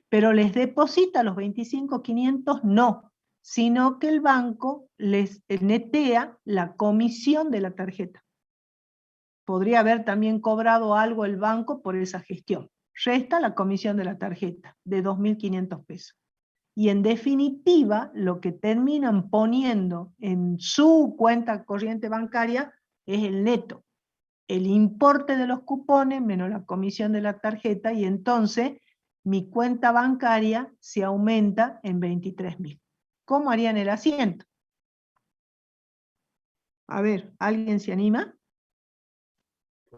Pero les deposita los 25.500 no, sino que el banco les netea la comisión de la tarjeta. Podría haber también cobrado algo el banco por esa gestión. resta la comisión de la tarjeta, de 2.500 pesos. Y en definitiva, lo que terminan poniendo en su cuenta corriente bancaria es el neto, el importe de los cupones menos la comisión de la tarjeta, y entonces mi cuenta bancaria se aumenta en 23.000. ¿Cómo harían el asiento? A ver, ¿alguien se anima?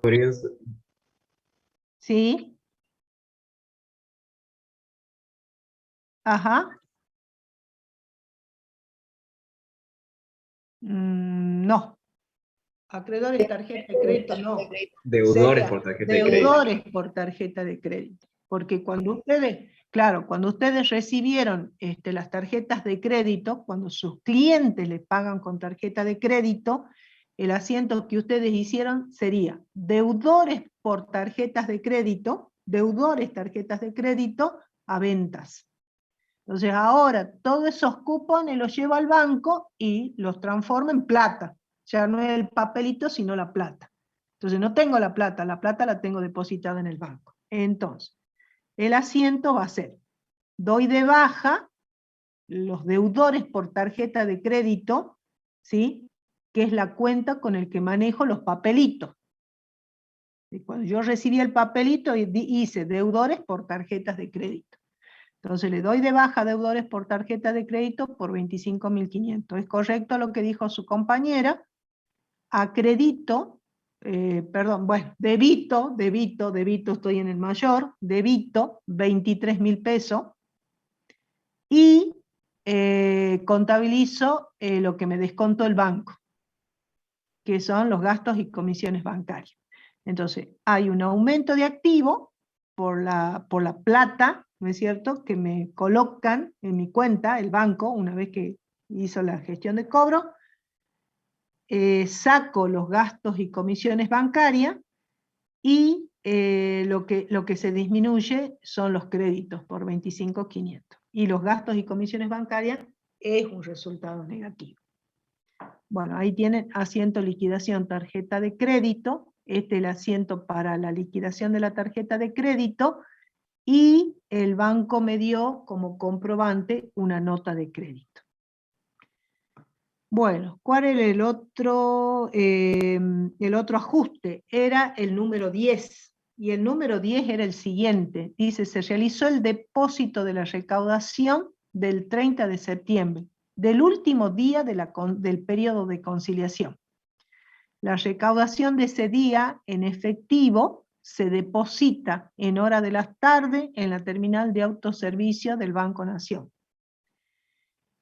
Podría ser. ¿Sí? Ajá. No. Acreedores tarjeta de crédito no. Deudores Sería por tarjeta de crédito. deudores por tarjeta de crédito. Porque cuando ustedes, claro, cuando ustedes recibieron las tarjetas de crédito, cuando sus clientes les pagan con tarjeta de crédito, el asiento que ustedes hicieron sería deudores por tarjetas de crédito, deudores tarjetas de crédito a ventas. Entonces ahora todos esos cupones los llevo al banco y los transformo en plata. Ya no es el papelito, sino la plata. Entonces no tengo la plata la tengo depositada en el banco. Entonces, el asiento va a ser, doy de baja los deudores por tarjeta de crédito, ¿sí? Que es la cuenta con el que manejo los papelitos. Y cuando yo recibí el papelito, hice deudores por tarjetas de crédito. Entonces le doy de baja deudores por tarjeta de crédito por 25.500. ¿Es correcto lo que dijo su compañera? Acredito, debito, estoy en el mayor, debito 23.000 pesos y contabilizo lo que me descontó el banco, que son los gastos y comisiones bancarias. Entonces, hay un aumento de activo por la plata, ¿no es cierto?, que me colocan en mi cuenta, el banco, una vez que hizo la gestión de cobro, saco los gastos y comisiones bancarias, y lo que se disminuye son los créditos por 25.500. Y los gastos y comisiones bancarias es un resultado negativo. Bueno, ahí tienen asiento liquidación tarjeta de crédito, este es el asiento para la liquidación de la tarjeta de crédito, y el banco me dio como comprobante una nota de crédito. Bueno, ¿cuál era el otro ajuste? Era el número 10, y el número 10 era el siguiente. Dice, se realizó el depósito de la recaudación del 30 de septiembre, del último día del periodo de conciliación. La recaudación de ese día en efectivo se deposita en hora de la tarde en la terminal de autoservicio del Banco Nación.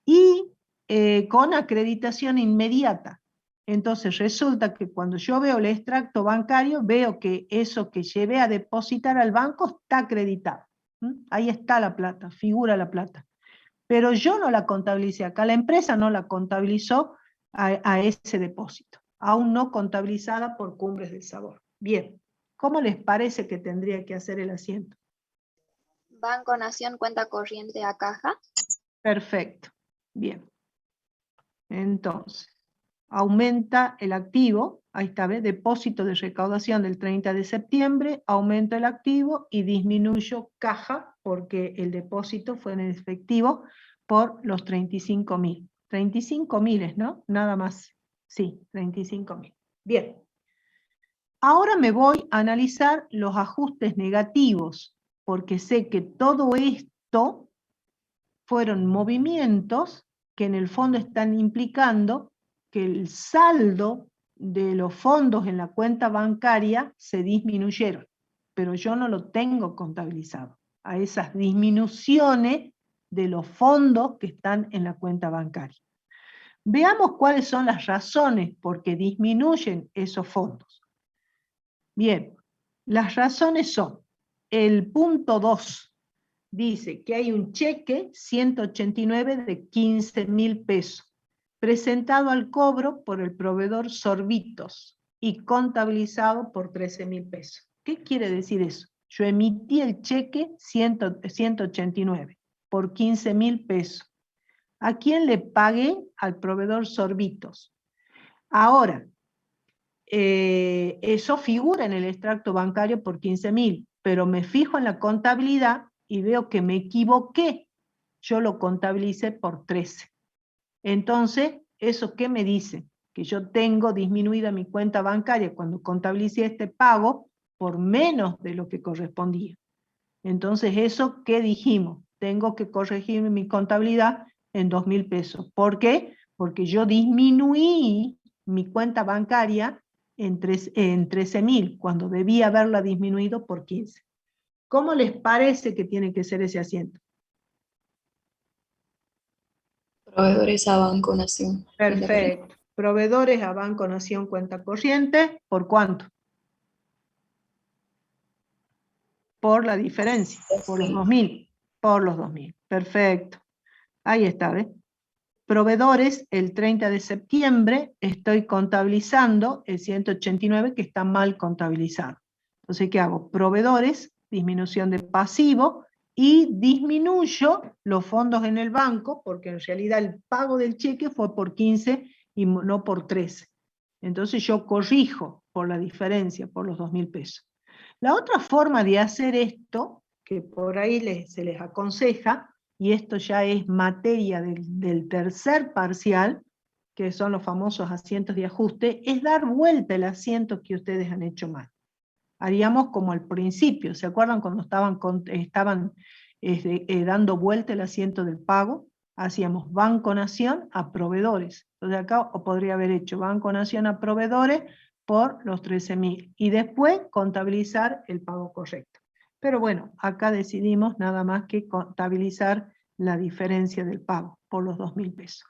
Y con acreditación inmediata. Entonces resulta que cuando yo veo el extracto bancario, veo que eso que llevé a depositar al banco está acreditado. Ahí está la plata, figura la plata. Pero yo no la contabilicé acá, la empresa no la contabilizó a ese depósito, aún no contabilizada por Cumbres del Sabor. Bien, ¿cómo les parece que tendría que hacer el asiento? Banco Nación, cuenta corriente a caja. Perfecto, bien. Entonces, aumenta el activo, ahí está, ¿ves? Depósito de recaudación del 30 de septiembre, aumenta el activo y disminuyo caja, porque el depósito fue en efectivo por los 35.000. 35.000, ¿no? Nada más. Sí, 35.000. Bien. Ahora me voy a analizar los ajustes negativos, porque sé que todo esto fueron movimientos que en el fondo están implicando que el saldo de los fondos en la cuenta bancaria se disminuyeron, pero yo no lo tengo contabilizado, a esas disminuciones de los fondos que están en la cuenta bancaria. Veamos cuáles son las razones por qué disminuyen esos fondos. Bien, las razones son, el punto 2, dice que hay un cheque 189 de 15.000 pesos, presentado al cobro por el proveedor Sorbitos y contabilizado por 13.000 pesos. ¿Qué quiere decir eso? Yo emití el cheque 189 por 15.000 pesos. ¿A quién le pagué? Al proveedor Sorbitos. Ahora, eso figura en el extracto bancario por 15.000, pero me fijo en la contabilidad y veo que me equivoqué. Yo lo contabilicé por 13. Entonces, ¿eso qué me dice? Que yo tengo disminuida mi cuenta bancaria cuando contabilicé este pago por menos de lo que correspondía. Entonces, ¿eso qué dijimos? Tengo que corregir mi contabilidad en 2.000 pesos. ¿Por qué? Porque yo disminuí mi cuenta bancaria en 13.000, cuando debía haberla disminuido por 15. ¿Cómo les parece que tiene que ser ese asiento? Proveedores a Banco Nación. Perfecto. Proveedores a Banco Nación cuenta corriente, ¿por cuánto? Por la diferencia, por los 2.000. Por los 2.000. Perfecto. Ahí está, ¿ves? Proveedores, el 30 de septiembre estoy contabilizando el 189 que está mal contabilizado. Entonces, ¿qué hago? Proveedores, disminución de pasivo, y disminuyo los fondos en el banco, porque en realidad el pago del cheque fue por 15 y no por 13. Entonces yo corrijo por la diferencia, por los 2.000 pesos. La otra forma de hacer esto, que por ahí se les aconseja, y esto ya es materia del tercer parcial, que son los famosos asientos de ajuste, es dar vuelta el asiento que ustedes han hecho mal. Haríamos como al principio, ¿se acuerdan cuando estaban dando vuelta el asiento del pago? Hacíamos Banco Nación a proveedores. Entonces acá podría haber hecho Banco Nación a proveedores por los 13.000 y después contabilizar el pago correcto. Pero bueno, acá decidimos nada más que contabilizar la diferencia del pago por los 2.000 pesos.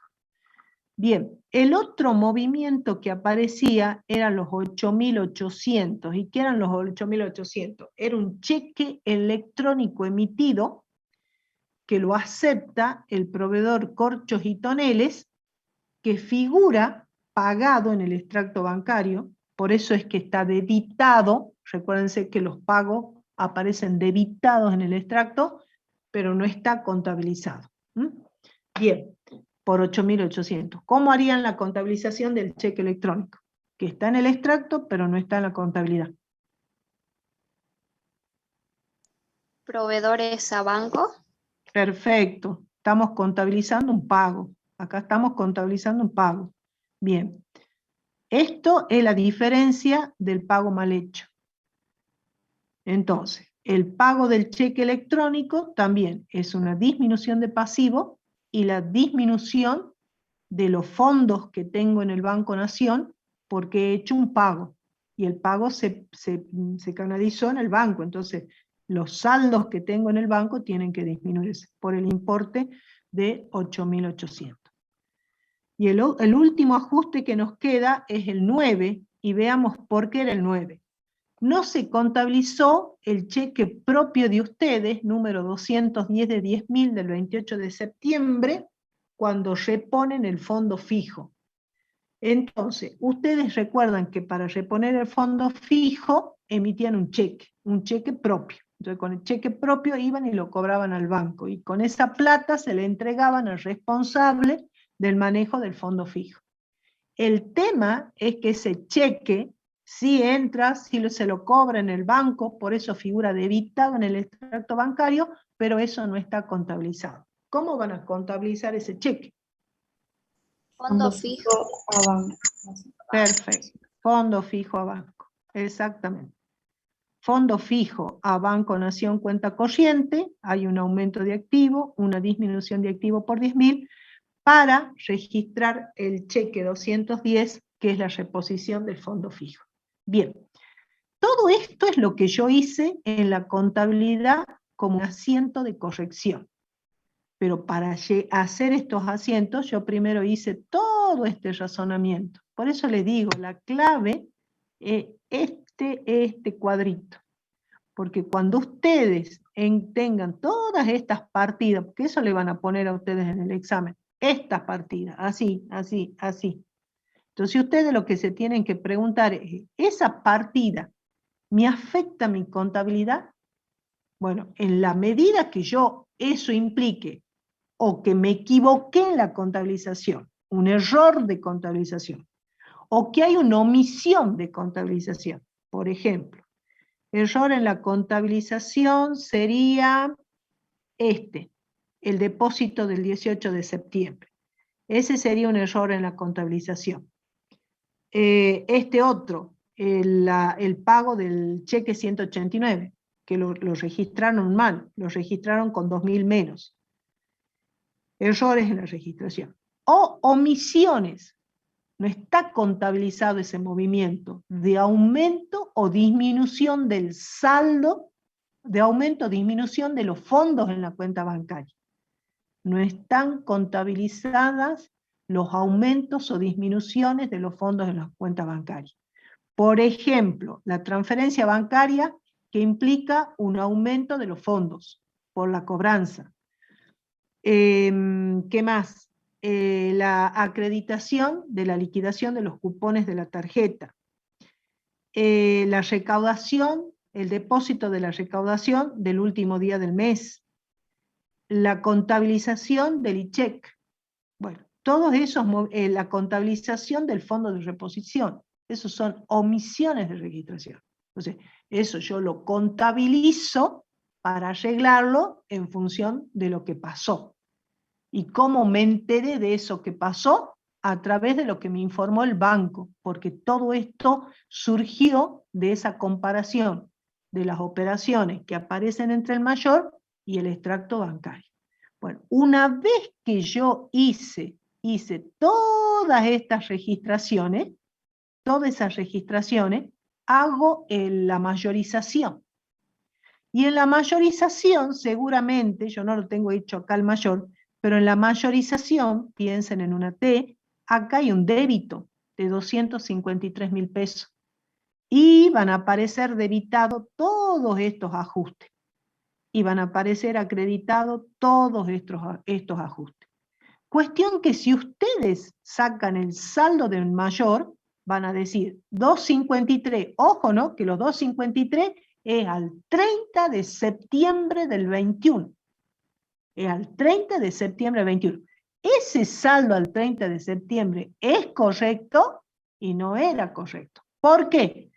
Bien, el otro movimiento que aparecía eran los 8.800. ¿Y qué eran los 8.800? Era un cheque electrónico emitido que lo acepta el proveedor Corchos y Toneles, que figura pagado en el extracto bancario, por eso es que está debitado. Recuérdense que los pagos aparecen debitados en el extracto, pero no está contabilizado. Bien, por 8.800. ¿Cómo harían la contabilización del cheque electrónico? Que está en el extracto, pero no está en la contabilidad. Proveedores a banco. Perfecto. Estamos contabilizando un pago. Acá estamos contabilizando un pago. Bien. Esto es la diferencia del pago mal hecho. Entonces, el pago del cheque electrónico también es una disminución de pasivo y la disminución de los fondos que tengo en el Banco Nación porque he hecho un pago y el pago se canalizó en el banco. Entonces, los saldos que tengo en el banco tienen que disminuirse por el importe de 8.800. Y el último ajuste que nos queda es el 9, y veamos por qué era el 9. No se contabilizó el cheque propio de ustedes, número 210 de 10.000 del 28 de septiembre, cuando reponen el fondo fijo. Entonces, ustedes recuerdan que para reponer el fondo fijo, emitían un cheque propio. Entonces, con el cheque propio iban y lo cobraban al banco, y con esa plata se le entregaban al responsable del manejo del fondo fijo. El tema es que ese cheque sí entra, sí se lo cobra en el banco, por eso figura debitado en el extracto bancario, pero eso no está contabilizado. ¿Cómo van a contabilizar ese cheque? Fondo fijo a Banco. Perfecto. Fondo fijo a banco. Exactamente. Fondo fijo a Banco Nación cuenta corriente, hay un aumento de activo, una disminución de activo por 10.000, para registrar el cheque 210, que es la reposición del fondo fijo. Bien, todo esto es lo que yo hice en la contabilidad como un asiento de corrección. Pero para hacer estos asientos, yo primero hice todo este razonamiento. Por eso les digo, la clave es este cuadrito. Porque cuando ustedes tengan todas estas partidas, porque eso le van a poner a ustedes en el examen, estas partidas, así, así, así. Entonces ustedes lo que se tienen que preguntar es, ¿esa partida me afecta a mi contabilidad? Bueno, en la medida que yo eso implique, o que me equivoqué en la contabilización, un error de contabilización, o que hay una omisión de contabilización. Por ejemplo, error en la contabilización sería el depósito del 18 de septiembre. Ese sería un error en la contabilización. Este otro, el pago del cheque 189, que lo registraron mal, lo registraron con 2.000 menos. Errores en la registración. O omisiones. No está contabilizado ese movimiento de aumento o disminución del saldo, de aumento o disminución de los fondos en la cuenta bancaria. No están contabilizadas los aumentos o disminuciones de los fondos en las cuentas bancarias. Por ejemplo, la transferencia bancaria que implica un aumento de los fondos por la cobranza. ¿Qué más? La acreditación de la liquidación de los cupones de la tarjeta. La recaudación, el depósito de la recaudación del último día del mes. La contabilización del ICHEC. Bueno, todos esos, la contabilización del fondo de reposición. Esos son omisiones de registración. Entonces, eso yo lo contabilizo para arreglarlo en función de lo que pasó. ¿Y cómo me enteré de eso que pasó? A través de lo que me informó el banco, porque todo esto surgió de esa comparación de las operaciones que aparecen entre el mayor y el extracto bancario. Bueno, una vez que yo hice todas estas registraciones, hago la mayorización. Y en la mayorización, seguramente, yo no lo tengo hecho acá el mayor, pero en la mayorización, piensen en una T, acá hay un débito de 253.000 pesos. Y van a aparecer debitados todos estos ajustes. Y van a aparecer acreditados todos estos ajustes. Cuestión que si ustedes sacan el saldo del mayor, van a decir 253, ojo, ¿no? Que los 253 es al 30 de septiembre del 21. Es al 30 de septiembre del 21. Ese saldo al 30 de septiembre es correcto y no era correcto. ¿Por qué?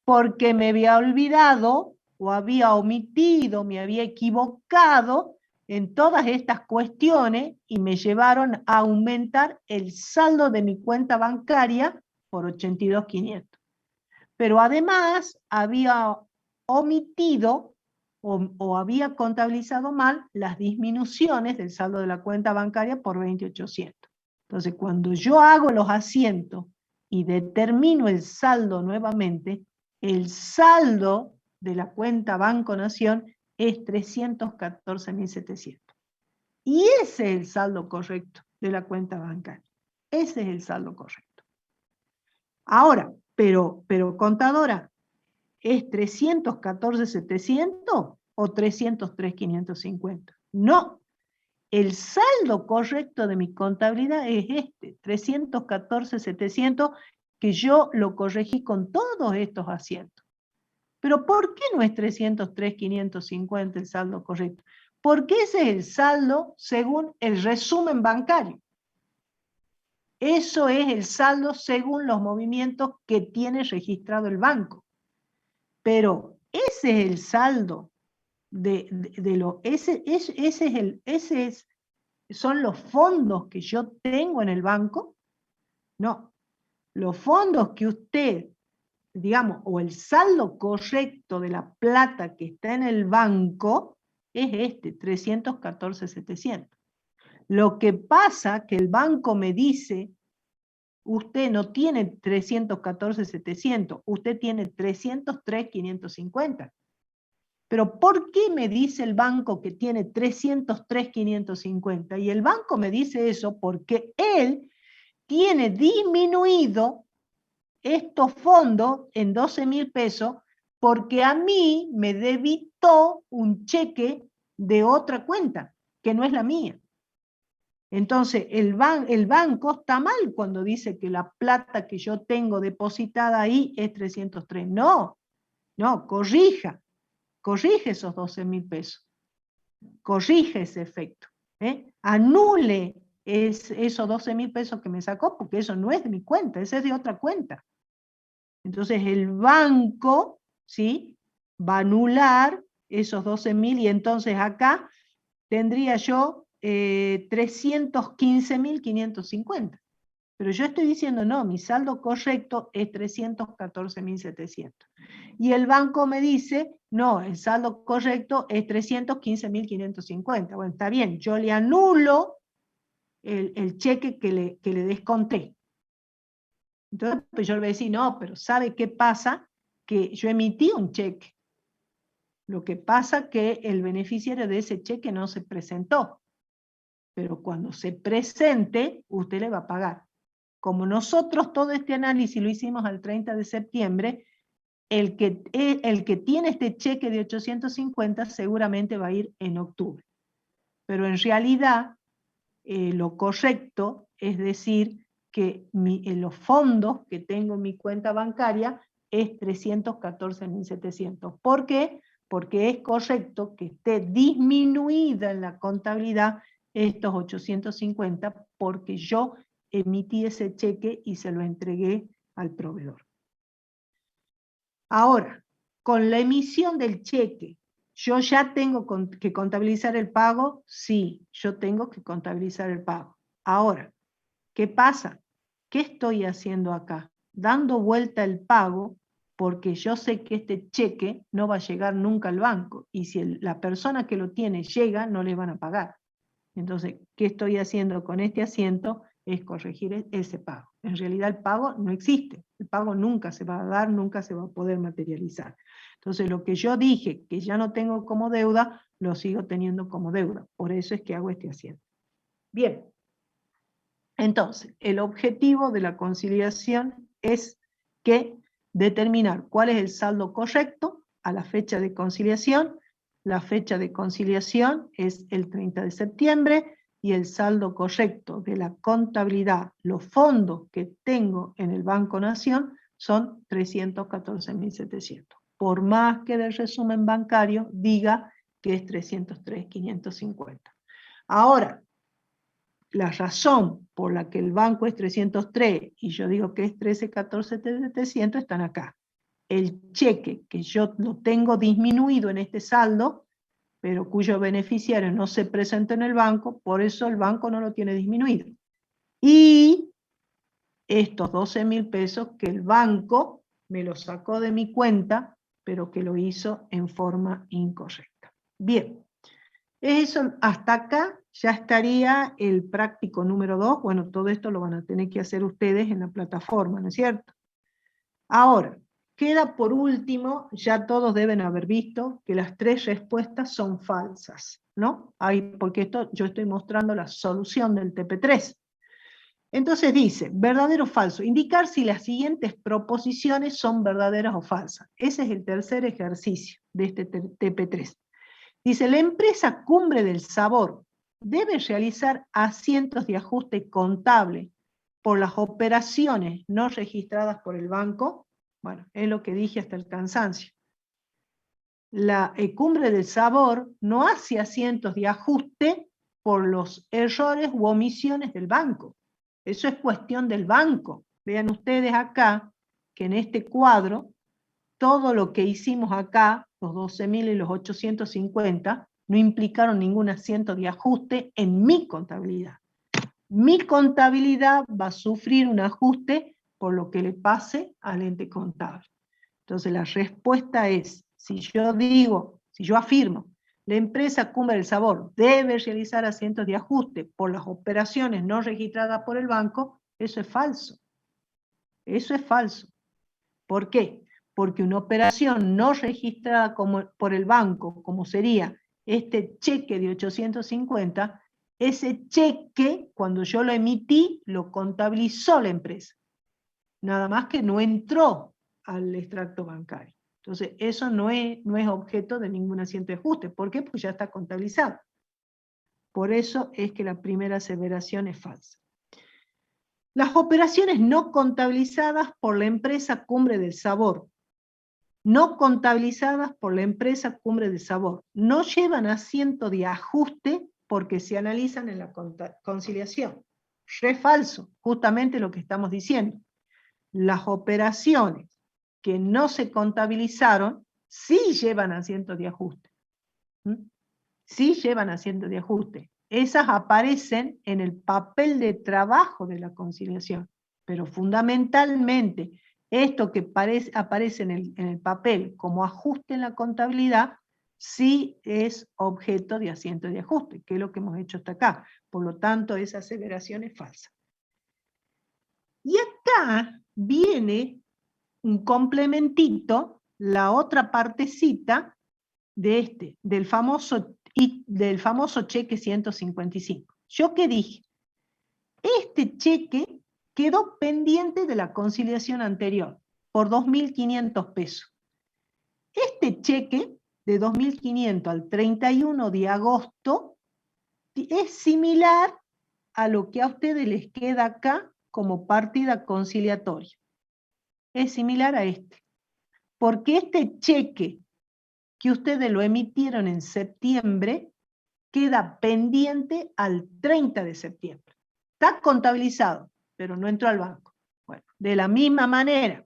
Porque me había olvidado o había omitido, me había equivocado en todas estas cuestiones y me llevaron a aumentar el saldo de mi cuenta bancaria por 82.500. Pero además había omitido o había contabilizado mal las disminuciones del saldo de la cuenta bancaria por 20.800. Entonces, cuando yo hago los asientos y determino el saldo nuevamente, el saldo de la cuenta Banco Nación es 314.700. Y ese es el saldo correcto de la cuenta bancaria. Ese es el saldo correcto. Ahora, pero contadora, ¿es 314.700 o 303.550? No. El saldo correcto de mi contabilidad es 314.700, que yo lo corregí con todos estos asientos. Pero ¿por qué no es 303.550 el saldo correcto? Porque ese es el saldo según el resumen bancario. Eso es el saldo según los movimientos que tiene registrado el banco. Pero ese es el saldo son los fondos que yo tengo en el banco. No, los fondos que usted, digamos, o el saldo correcto de la plata que está en el banco es 314.700. Lo que pasa que el banco me dice, usted no tiene 314.700, usted tiene 303.550. Pero ¿por qué me dice el banco que tiene 303.550? Y el banco me dice eso porque él tiene disminuido estos fondos en 12.000 pesos porque a mí me debitó un cheque de otra cuenta, que no es la mía. Entonces, el banco está mal cuando dice que la plata que yo tengo depositada ahí es 303. No, corrija esos 12.000 pesos. Corrige ese efecto. Anule esos 12.000 pesos que me sacó, porque eso no es de mi cuenta, ese es de otra cuenta. Entonces el banco, ¿sí?, va a anular esos 12.000 y entonces acá tendría yo 315.550. Pero yo estoy diciendo, no, mi saldo correcto es 314.700. Y el banco me dice, no, el saldo correcto es 315.550. Bueno, está bien, yo le anulo el cheque que le desconté. Entonces, pues yo le voy a decir, no, pero ¿sabe qué pasa? Que yo emití un cheque. Lo que pasa que el beneficiario de ese cheque no se presentó. Pero cuando se presente, usted le va a pagar. Como nosotros todo este análisis lo hicimos al 30 de septiembre, el que tiene este cheque de 850 seguramente va a ir en octubre. Pero en realidad, lo correcto es decir que los fondos que tengo en mi cuenta bancaria es 314.700. ¿Por qué? Porque es correcto que esté disminuida en la contabilidad estos 850 porque yo emití ese cheque y se lo entregué al proveedor. Ahora, con la emisión del cheque, ¿yo ya tengo que contabilizar el pago? Sí, yo tengo que contabilizar el pago. Ahora, ¿qué pasa? ¿Qué estoy haciendo acá? Dando vuelta el pago porque yo sé que este cheque no va a llegar nunca al banco y si la persona que lo tiene llega, no le van a pagar. Entonces, ¿qué estoy haciendo con este asiento? Es corregir ese pago. En realidad el pago no existe, el pago nunca se va a dar, nunca se va a poder materializar. Entonces lo que yo dije que ya no tengo como deuda, lo sigo teniendo como deuda, por eso es que hago este asiento. Bien, entonces el objetivo de la conciliación es que determinar cuál es el saldo correcto a la fecha de conciliación. La fecha de conciliación es el 30 de septiembre, y el saldo correcto de la contabilidad, los fondos que tengo en el Banco Nación, son 314.700. Por más que del resumen bancario diga que es 303.550. Ahora, la razón por la que el banco es 303 y yo digo que es 13.14.700 están acá. El cheque que yo lo tengo disminuido en este saldo, pero cuyo beneficiario no se presenta en el banco, por eso el banco no lo tiene disminuido. Y estos 12.000 pesos que el banco me lo sacó de mi cuenta, pero que lo hizo en forma incorrecta. Bien, eso, hasta acá ya estaría el práctico número 2. Bueno, todo esto lo van a tener que hacer ustedes en la plataforma, ¿no es cierto? Ahora, queda por último, ya todos deben haber visto que las 3 respuestas son falsas, ¿no? Porque esto yo estoy mostrando la solución del TP3. Entonces dice, verdadero o falso, indicar si las siguientes proposiciones son verdaderas o falsas. Ese es el tercer ejercicio de este TP3. Dice, la empresa Cumbre del Sabor debe realizar asientos de ajuste contable por las operaciones no registradas por el banco. Bueno, es lo que dije hasta el cansancio. La Cumbre del Sabor no hace asientos de ajuste por los errores u omisiones del banco. Eso es cuestión del banco. Vean ustedes acá que en este cuadro, todo lo que hicimos acá, los 12.000 y los 850, no implicaron ningún asiento de ajuste en mi contabilidad. Mi contabilidad va a sufrir un ajuste por lo que le pase al ente contable. Entonces la respuesta es, si yo afirmo, la empresa Cumbre del Sabor debe realizar asientos de ajuste por las operaciones no registradas por el banco, eso es falso. Eso es falso. ¿Por qué? Porque una operación no registrada por el banco, como sería este cheque de 850, ese cheque, cuando yo lo emití, lo contabilizó la empresa. Nada más que no entró al extracto bancario. Entonces, eso no es objeto de ningún asiento de ajuste. ¿Por qué? Porque ya está contabilizado. Por eso es que la primera aseveración es falsa. Las operaciones no contabilizadas por la empresa Cumbre del Sabor, no contabilizadas por la empresa Cumbre del Sabor, no llevan asiento de ajuste porque se analizan en la conciliación. re falso, justamente lo que estamos diciendo. Las operaciones que no se contabilizaron sí llevan asientos de ajuste. Sí llevan asientos de ajuste. Esas aparecen en el papel de trabajo de la conciliación, pero fundamentalmente esto que aparece en el papel como ajuste en la contabilidad sí es objeto de asiento de ajuste, que es lo que hemos hecho hasta acá. Por lo tanto, esa aseveración es falsa. Y acá viene un complementito, la otra partecita de del famoso cheque 155. ¿Yo qué dije? Este cheque quedó pendiente de la conciliación anterior por 2.500 pesos. Este cheque de 2.500 al 31 de agosto es similar a lo que a ustedes les queda acá como partida conciliatoria. Es similar a este. Porque este cheque que ustedes lo emitieron en septiembre queda pendiente al 30 de septiembre. Está contabilizado, pero no entró al banco. Bueno, de la misma manera,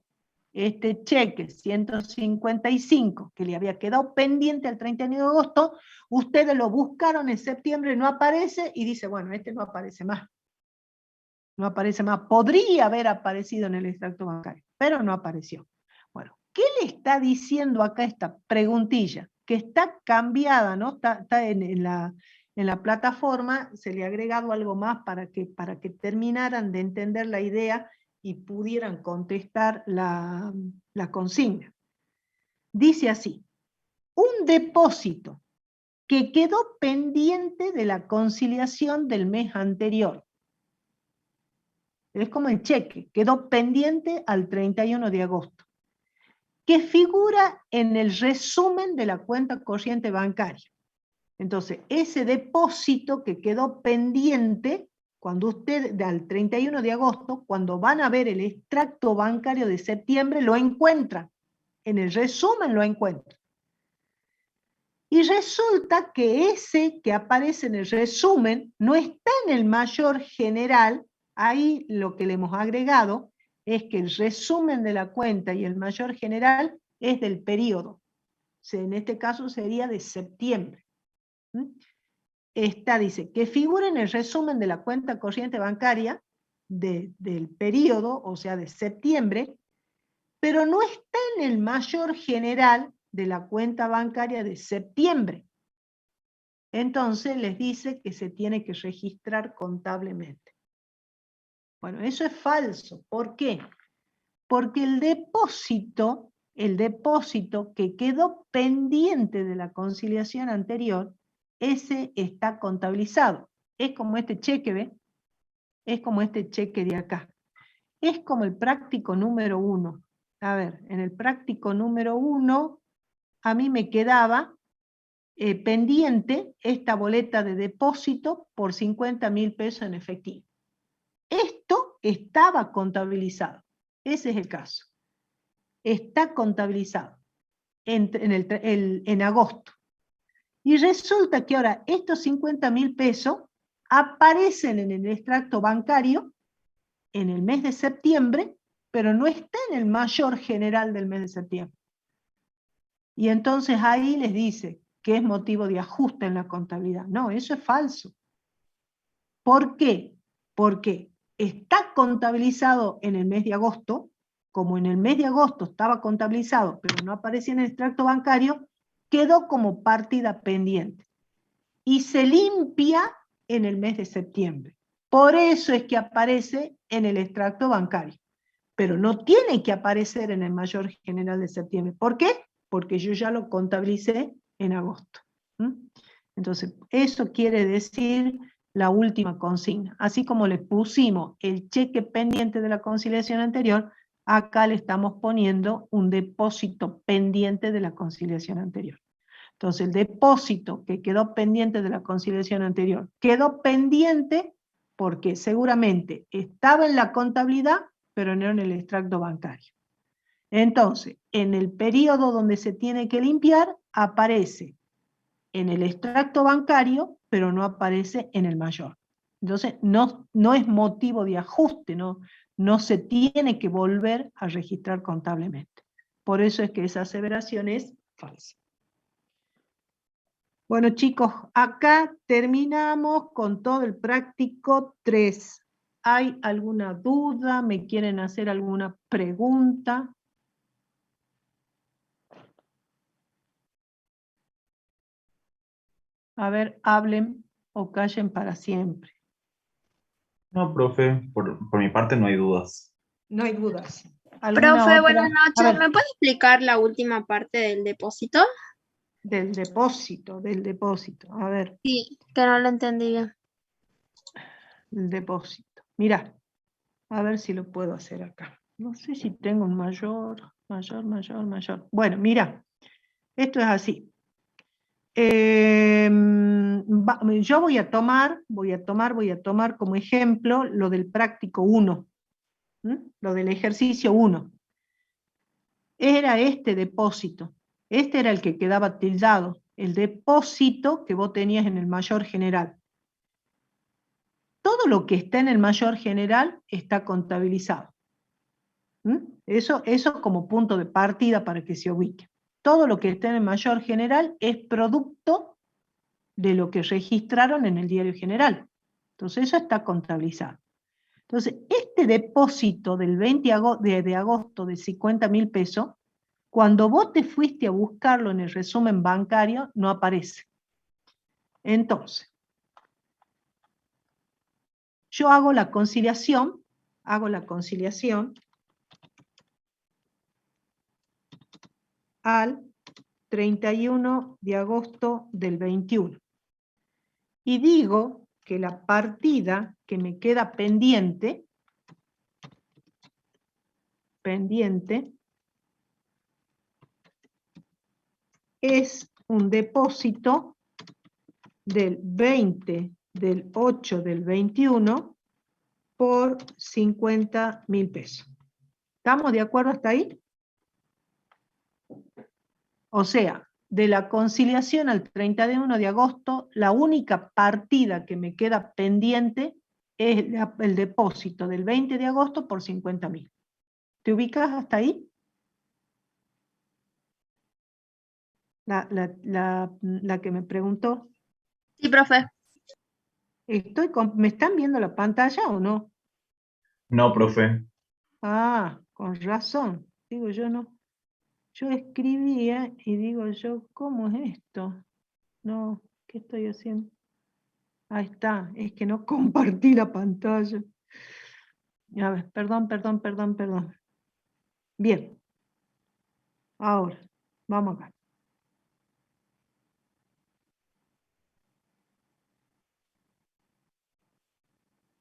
este cheque 155 que le había quedado pendiente al 31 de agosto, ustedes lo buscaron en septiembre, no aparece, y dice, bueno, este no aparece más. No aparece más. Podría haber aparecido en el extracto bancario, pero no apareció. Bueno, ¿qué le está diciendo acá esta preguntilla? Que está cambiada, ¿no? Está en la plataforma, se le ha agregado algo más para que terminaran de entender la idea y pudieran contestar la consigna. Dice así: un depósito que quedó pendiente de la conciliación del mes anterior. Es como el cheque, quedó pendiente al 31 de agosto, que figura en el resumen de la cuenta corriente bancaria. Entonces, ese depósito que quedó pendiente, cuando usted, al 31 de agosto, cuando van a ver el extracto bancario de septiembre, lo encuentran. En el resumen lo encuentran. Y resulta que ese que aparece en el resumen no está en el mayor general. Ahí lo que le hemos agregado es que el resumen de la cuenta y el mayor general es del periodo. O sea, en este caso sería de septiembre. Dice, que figura en el resumen de la cuenta corriente bancaria del periodo, o sea, de septiembre, pero no está en el mayor general de la cuenta bancaria de septiembre. Entonces les dice que se tiene que registrar contablemente. Bueno, eso es falso. ¿Por qué? Porque el depósito que quedó pendiente de la conciliación anterior, ese está contabilizado. Es como este cheque, ¿ve? Es como este cheque de acá. Es como el práctico número 1. A ver, en el práctico número 1, a mí me quedaba pendiente esta boleta de depósito por 50.000 pesos en efectivo. Esto estaba contabilizado. Ese es el caso. Está contabilizado en agosto. Y resulta que ahora estos 50.000 pesos aparecen en el extracto bancario en el mes de septiembre, pero no está en el mayor general del mes de septiembre. Y entonces ahí les dice que es motivo de ajuste en la contabilidad. No, eso es falso. ¿Por qué? Porque está contabilizado en el mes de agosto, como en el mes de agosto estaba contabilizado, pero no aparecía en el extracto bancario, quedó como partida pendiente. Y se limpia en el mes de septiembre. Por eso es que aparece en el extracto bancario. Pero no tiene que aparecer en el mayor general de septiembre. ¿Por qué? Porque yo ya lo contabilicé en agosto. Entonces, eso quiere decir la última consigna. Así como le pusimos el cheque pendiente de la conciliación anterior, acá le estamos poniendo un depósito pendiente de la conciliación anterior. Entonces, el depósito que quedó pendiente de la conciliación anterior quedó pendiente porque seguramente estaba en la contabilidad, pero no en el extracto bancario. Entonces, en el periodo donde se tiene que limpiar, aparece en el extracto bancario, pero no aparece en el mayor. Entonces, no es motivo de ajuste, no se tiene que volver a registrar contablemente. Por eso es que esa aseveración es falsa. Bueno, chicos, acá terminamos con todo el práctico 3. ¿Hay alguna duda? ¿Me quieren hacer alguna pregunta? A ver, hablen o callen para siempre. No, profe, por mi parte no hay dudas. No hay dudas. ¿Alguna Profe, otra? buenas A noches. ver, ¿Me puede explicar la última parte del depósito? del depósito. A ver, Sí, que no lo entendí bien. el depósito. Mirá, a ver si lo puedo hacer acá. No sé si tengo un mayor. Bueno, mira, esto es así. Yo voy a tomar como ejemplo lo del práctico 1, lo del ejercicio 1. Era este depósito, este era el que quedaba tildado, el depósito que vos tenías en el mayor general. Todo lo que está en el mayor general está contabilizado. Eso como punto de partida para que se ubique. Todo lo que está en el mayor general es producto de lo que registraron en el diario general. Entonces eso está contabilizado. Entonces, este depósito del 20 de agosto de 50.000 pesos, cuando vos te fuiste a buscarlo en el resumen bancario, no aparece. Entonces, yo hago la conciliación al 31 de agosto del 21. Y digo que la partida que me queda pendiente es un depósito del 20 del 8 del 21 por 50.000 pesos. ¿Estamos de acuerdo hasta ahí? O sea, de la conciliación al 31 de agosto, la única partida que me queda pendiente es el depósito del 20 de agosto por 50.000. ¿Te ubicas hasta ahí? La que me preguntó. Sí, profe. ¿Me están viendo la pantalla o no? No, profe. Ah, con razón. Digo yo no. Yo escribía y digo yo, ¿cómo es esto? No, ¿qué estoy haciendo? Ahí está, es que no compartí la pantalla. A ver, perdón. Bien. Ahora, vamos acá.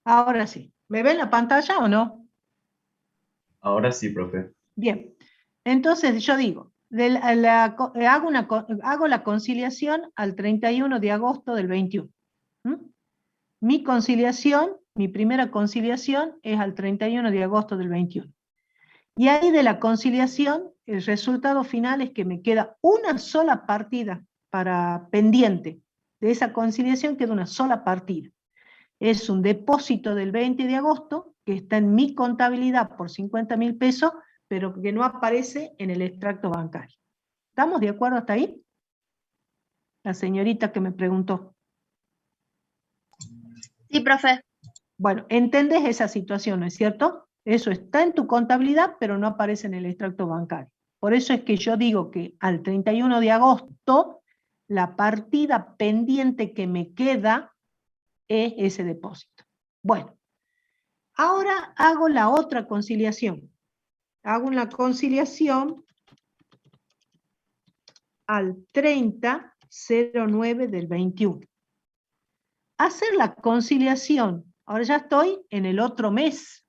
Ahora sí. ¿Me ven la pantalla o no? Ahora sí, profe. Bien. Entonces yo digo, hago la conciliación al 31 de agosto del 21. Mi primera conciliación es al 31 de agosto del 21. Y ahí de la conciliación, el resultado final es que me queda una sola partida pendiente. De esa conciliación queda una sola partida. Es un depósito del 20 de agosto que está en mi contabilidad por 50.000 pesos, pero que no aparece en el extracto bancario. ¿Estamos de acuerdo hasta ahí? La señorita que me preguntó. Sí, profe. Bueno, ¿entendés esa situación, no es cierto? Eso está en tu contabilidad, pero no aparece en el extracto bancario. Por eso es que yo digo que al 31 de agosto, la partida pendiente que me queda es ese depósito. Bueno, ahora hago la otra conciliación. Hago una conciliación al 30/09 del 21. Hacer la conciliación, ahora ya estoy en el otro mes.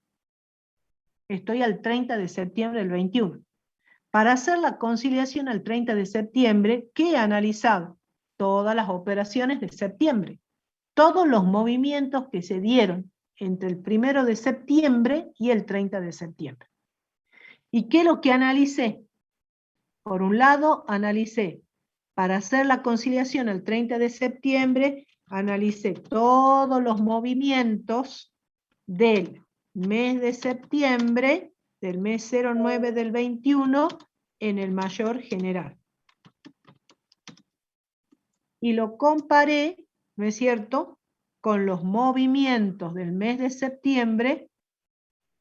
Estoy al 30 de septiembre del 21. Para hacer la conciliación al 30 de septiembre, ¿qué he analizado? Todas las operaciones de septiembre. Todos los movimientos que se dieron entre el 1 de septiembre y el 30 de septiembre. ¿Y qué es lo que analicé? Por un lado, analicé para hacer la conciliación al 30 de septiembre analicé todos los movimientos del mes de septiembre, del mes 09 del 21, en el mayor general. Y lo comparé, ¿no es cierto?, con los movimientos del mes de septiembre,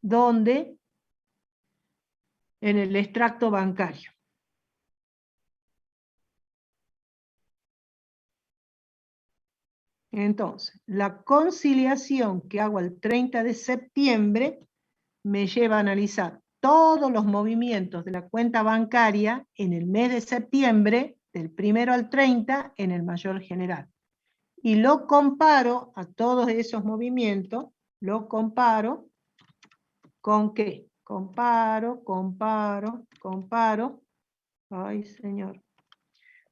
donde en el extracto bancario. Entonces, la conciliación que hago el 30 de septiembre me lleva a analizar todos los movimientos de la cuenta bancaria en el mes de septiembre, del 1 al 30, en el mayor general. Y lo comparo a todos esos movimientos, lo comparo con ¿qué? Comparo, ay señor,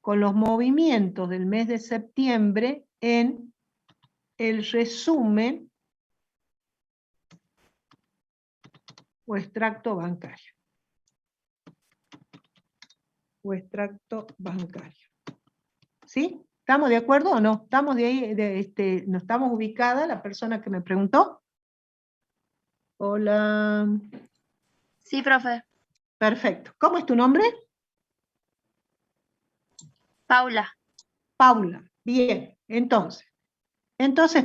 con los movimientos del mes de septiembre en el resumen o extracto bancario. O extracto bancario. ¿Sí? ¿Estamos de acuerdo o no? ¿Estamos de ahí, no estamos ubicada la persona que me preguntó? Hola. Sí, profe. Perfecto. ¿Cómo es tu nombre? Paula. Paula. Bien, entonces,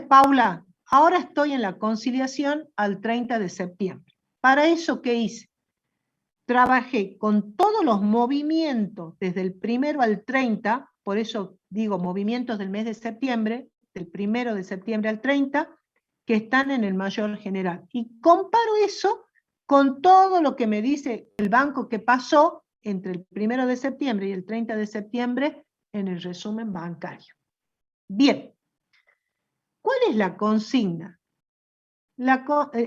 Paula, ahora estoy en la conciliación al 30 de septiembre. Para eso, ¿qué hice? Trabajé con todos los movimientos desde el 1 al 30, por eso digo movimientos del mes de septiembre, del 1 de septiembre al 30, que están en el mayor general. Y comparo eso con todo lo que me dice el banco que pasó entre el 1 de septiembre y el 30 de septiembre en el resumen bancario. Bien. ¿Cuál es la consigna?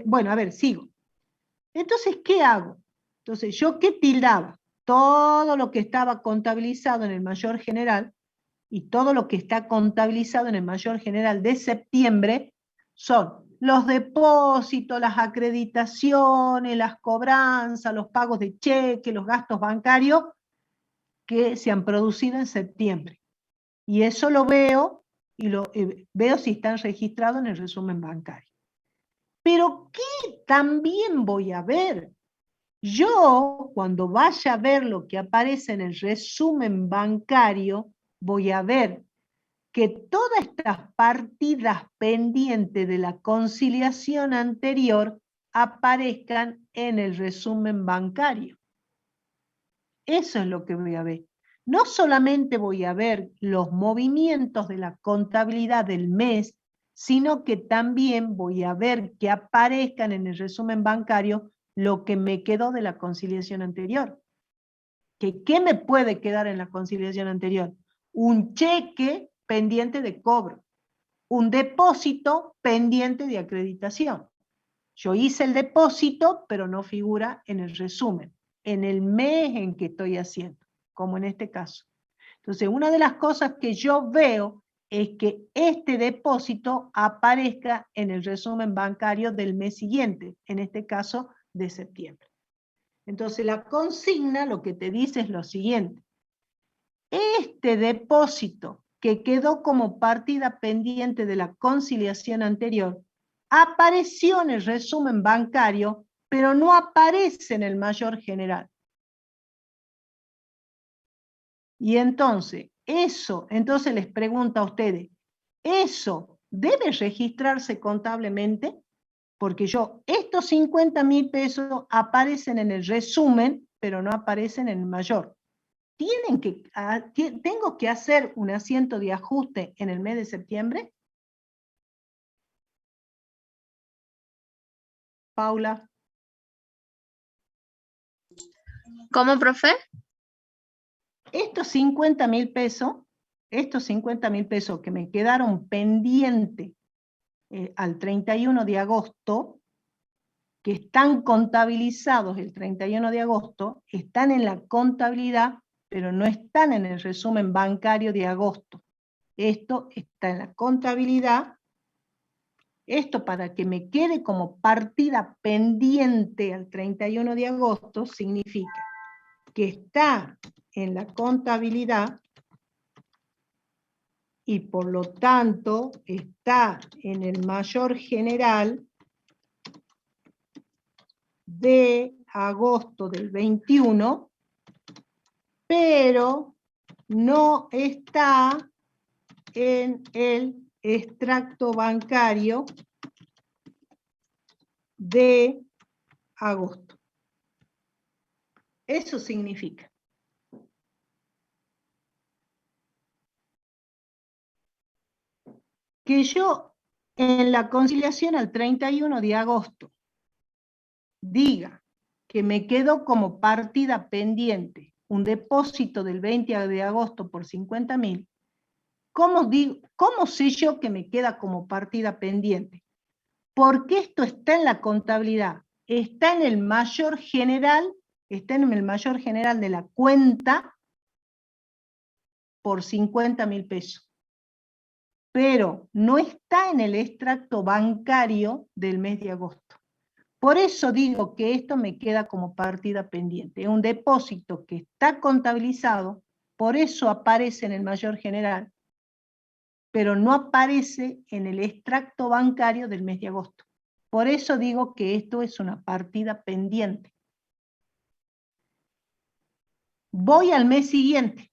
Bueno, a ver, sigo. Entonces, ¿qué hago? Entonces, ¿yo qué tildaba? Todo lo que estaba contabilizado en el mayor general y todo lo que está contabilizado en el mayor general de septiembre son los depósitos, las acreditaciones, las cobranzas, los pagos de cheque, los gastos bancarios que se han producido en septiembre. Y eso lo veo y veo si están registrados en el resumen bancario. Pero ¿qué también voy a ver? Yo, cuando vaya a ver lo que aparece en el resumen bancario, voy a ver que todas estas partidas pendientes de la conciliación anterior aparezcan en el resumen bancario. Eso es lo que voy a ver. No solamente voy a ver los movimientos de la contabilidad del mes, sino que también voy a ver que aparezcan en el resumen bancario lo que me quedó de la conciliación anterior. ¿Qué me puede quedar en la conciliación anterior? Un cheque pendiente de cobro, un depósito pendiente de acreditación. Yo hice el depósito, pero no figura en el resumen, en el mes en que estoy haciendo, como en este caso. Entonces, una de las cosas que yo veo es que este depósito aparezca en el resumen bancario del mes siguiente, en este caso de septiembre. Entonces, la consigna lo que te dice es lo siguiente. Este depósito que quedó como partida pendiente de la conciliación anterior apareció en el resumen bancario, pero no aparece en el mayor general. Y entonces les pregunto a ustedes, ¿eso debe registrarse contablemente? Porque estos 50.000 pesos aparecen en el resumen, pero no aparecen en el mayor. ¿Tengo que hacer un asiento de ajuste en el mes de septiembre? Paula. ¿Cómo, profe? Estos 50.000 pesos que me quedaron pendientes al 31 de agosto, que están contabilizados el 31 de agosto, están en la contabilidad, pero no están en el resumen bancario de agosto. Esto está en la contabilidad. Esto, para que me quede como partida pendiente al 31 de agosto, significa que está en la contabilidad y por lo tanto está en el mayor general de agosto del 21, pero no está en el extracto bancario de agosto. Eso significa que yo en la conciliación al 31 de agosto diga que me quedo como partida pendiente un depósito del 20 de agosto por 50.000, ¿cómo sé yo que me queda como partida pendiente? Porque esto está en la contabilidad, está en el mayor general, de la cuenta por 50.000 pesos. Pero no está en el extracto bancario del mes de agosto. Por eso digo que esto me queda como partida pendiente. Es un depósito que está contabilizado, por eso aparece en el mayor general, pero no aparece en el extracto bancario del mes de agosto. Por eso digo que esto es una partida pendiente. Voy al mes siguiente,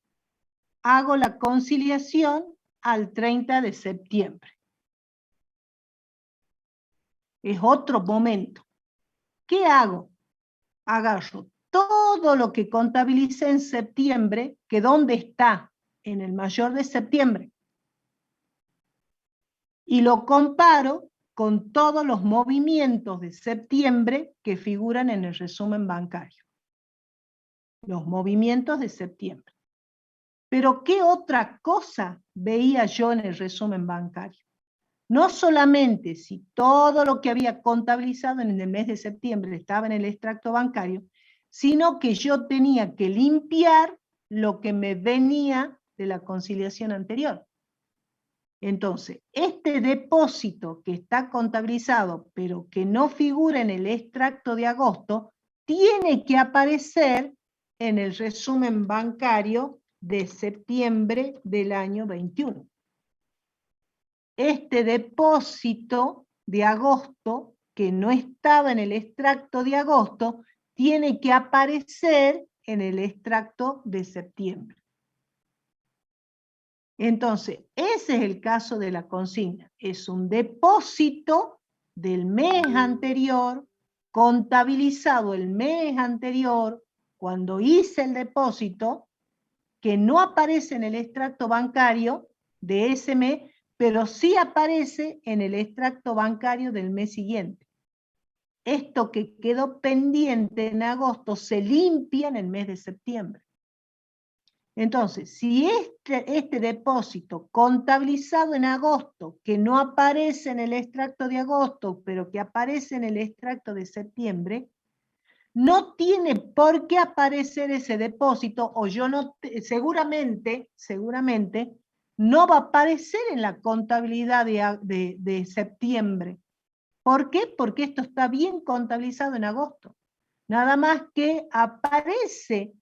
hago la conciliación al 30 de septiembre. Es otro momento. ¿Qué hago? Agarro todo lo que contabilicé en septiembre, que ¿dónde está? En el mayor de septiembre. Y lo comparo con todos los movimientos de septiembre que figuran en el resumen bancario. Los movimientos de septiembre. Pero ¿qué otra cosa veía yo en el resumen bancario? No solamente si todo lo que había contabilizado en el mes de septiembre estaba en el extracto bancario, sino que yo tenía que limpiar lo que me venía de la conciliación anterior. Entonces, este depósito que está contabilizado, pero que no figura en el extracto de agosto, tiene que aparecer en el resumen bancario de septiembre del año 21. Este depósito de agosto, que no estaba en el extracto de agosto, tiene que aparecer en el extracto de septiembre. Entonces, ese es el caso de la consigna. Es un depósito del mes anterior, contabilizado el mes anterior, cuando hice el depósito, que no aparece en el extracto bancario de ese mes, pero sí aparece en el extracto bancario del mes siguiente. Esto que quedó pendiente en agosto se limpia en el mes de septiembre. Entonces, si este depósito contabilizado en agosto, que no aparece en el extracto de agosto, pero que aparece en el extracto de septiembre, no tiene por qué aparecer ese depósito, o yo no, seguramente, no va a aparecer en la contabilidad de septiembre. ¿Por qué? Porque esto está bien contabilizado en agosto. Nada más que aparece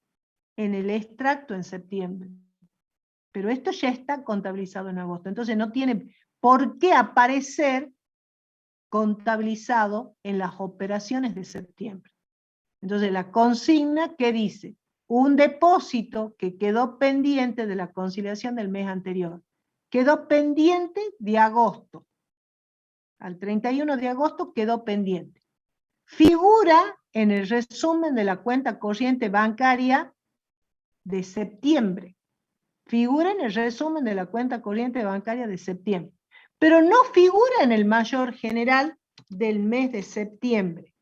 en el extracto en septiembre. Pero esto ya está contabilizado en agosto. Entonces no tiene por qué aparecer contabilizado en las operaciones de septiembre. Entonces la consigna, ¿qué dice? Un depósito que quedó pendiente de la conciliación del mes anterior. Quedó pendiente de agosto. Al 31 de agosto quedó pendiente. Figura en el resumen de la cuenta corriente bancaria de septiembre. Figura en el resumen de la cuenta corriente bancaria de septiembre. Pero no figura en el mayor general del mes de septiembre.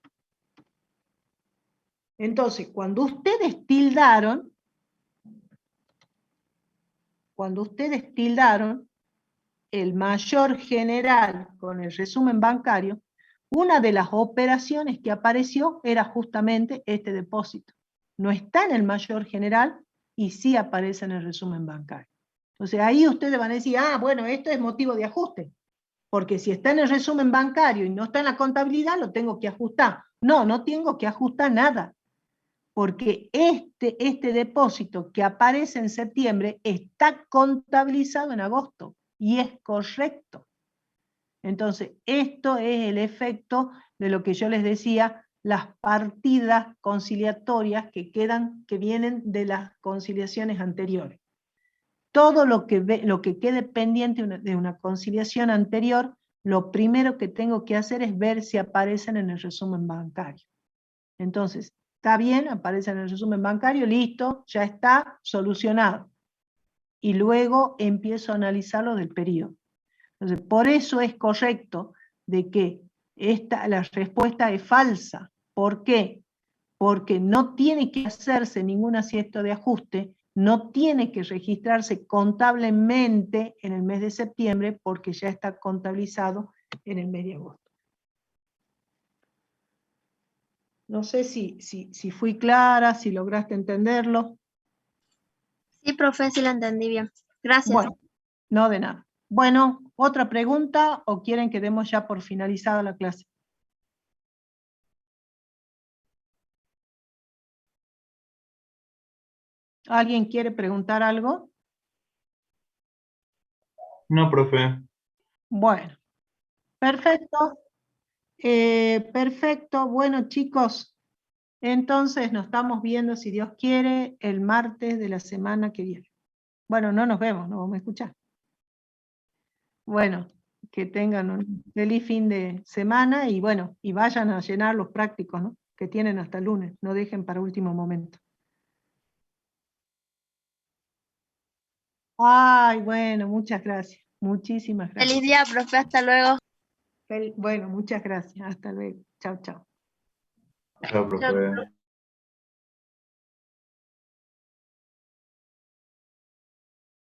Entonces, cuando ustedes tildaron el mayor general con el resumen bancario, una de las operaciones que apareció era justamente este depósito. No está en el mayor general y sí aparece en el resumen bancario. Entonces ahí ustedes van a decir, ah, bueno, esto es motivo de ajuste, porque si está en el resumen bancario y no está en la contabilidad, lo tengo que ajustar. No, no tengo que ajustar nada, porque este depósito que aparece en septiembre está contabilizado en agosto. y es correcto. Entonces, esto es el efecto de lo que yo les decía, las partidas conciliatorias que vienen de las conciliaciones anteriores. Todo lo que quede pendiente de una conciliación anterior, lo primero que tengo que hacer es ver si aparecen en el resumen bancario. Entonces, está bien, aparece en el resumen bancario, listo, ya está solucionado. Y luego empiezo a analizarlo del periodo. Entonces, por eso es correcto de que la respuesta es falsa. ¿Por qué? Porque no tiene que hacerse ningún asiesto de ajuste, no tiene que registrarse contablemente en el mes de septiembre porque ya está contabilizado en el mes de agosto. No sé si fui clara, si lograste entenderlo. Sí, profe, sí la entendí bien. Gracias. Bueno, no de nada. Bueno, ¿otra pregunta o quieren que demos ya por finalizada la clase? ¿Alguien quiere preguntar algo? No, profe. Bueno, perfecto. Perfecto. Bueno, chicos, entonces nos estamos viendo, si Dios quiere, el martes de la semana que viene. Bueno, no nos vemos, no vamos a escuchar. Bueno, que tengan un feliz fin de semana y bueno, y vayan a llenar los prácticos, ¿no? Que tienen hasta el lunes, no dejen para último momento. Ay, bueno, muchas gracias. Muchísimas gracias. Feliz día, profe. Hasta luego. Bueno, muchas gracias. Hasta luego. Chao, chao. Chao, profe.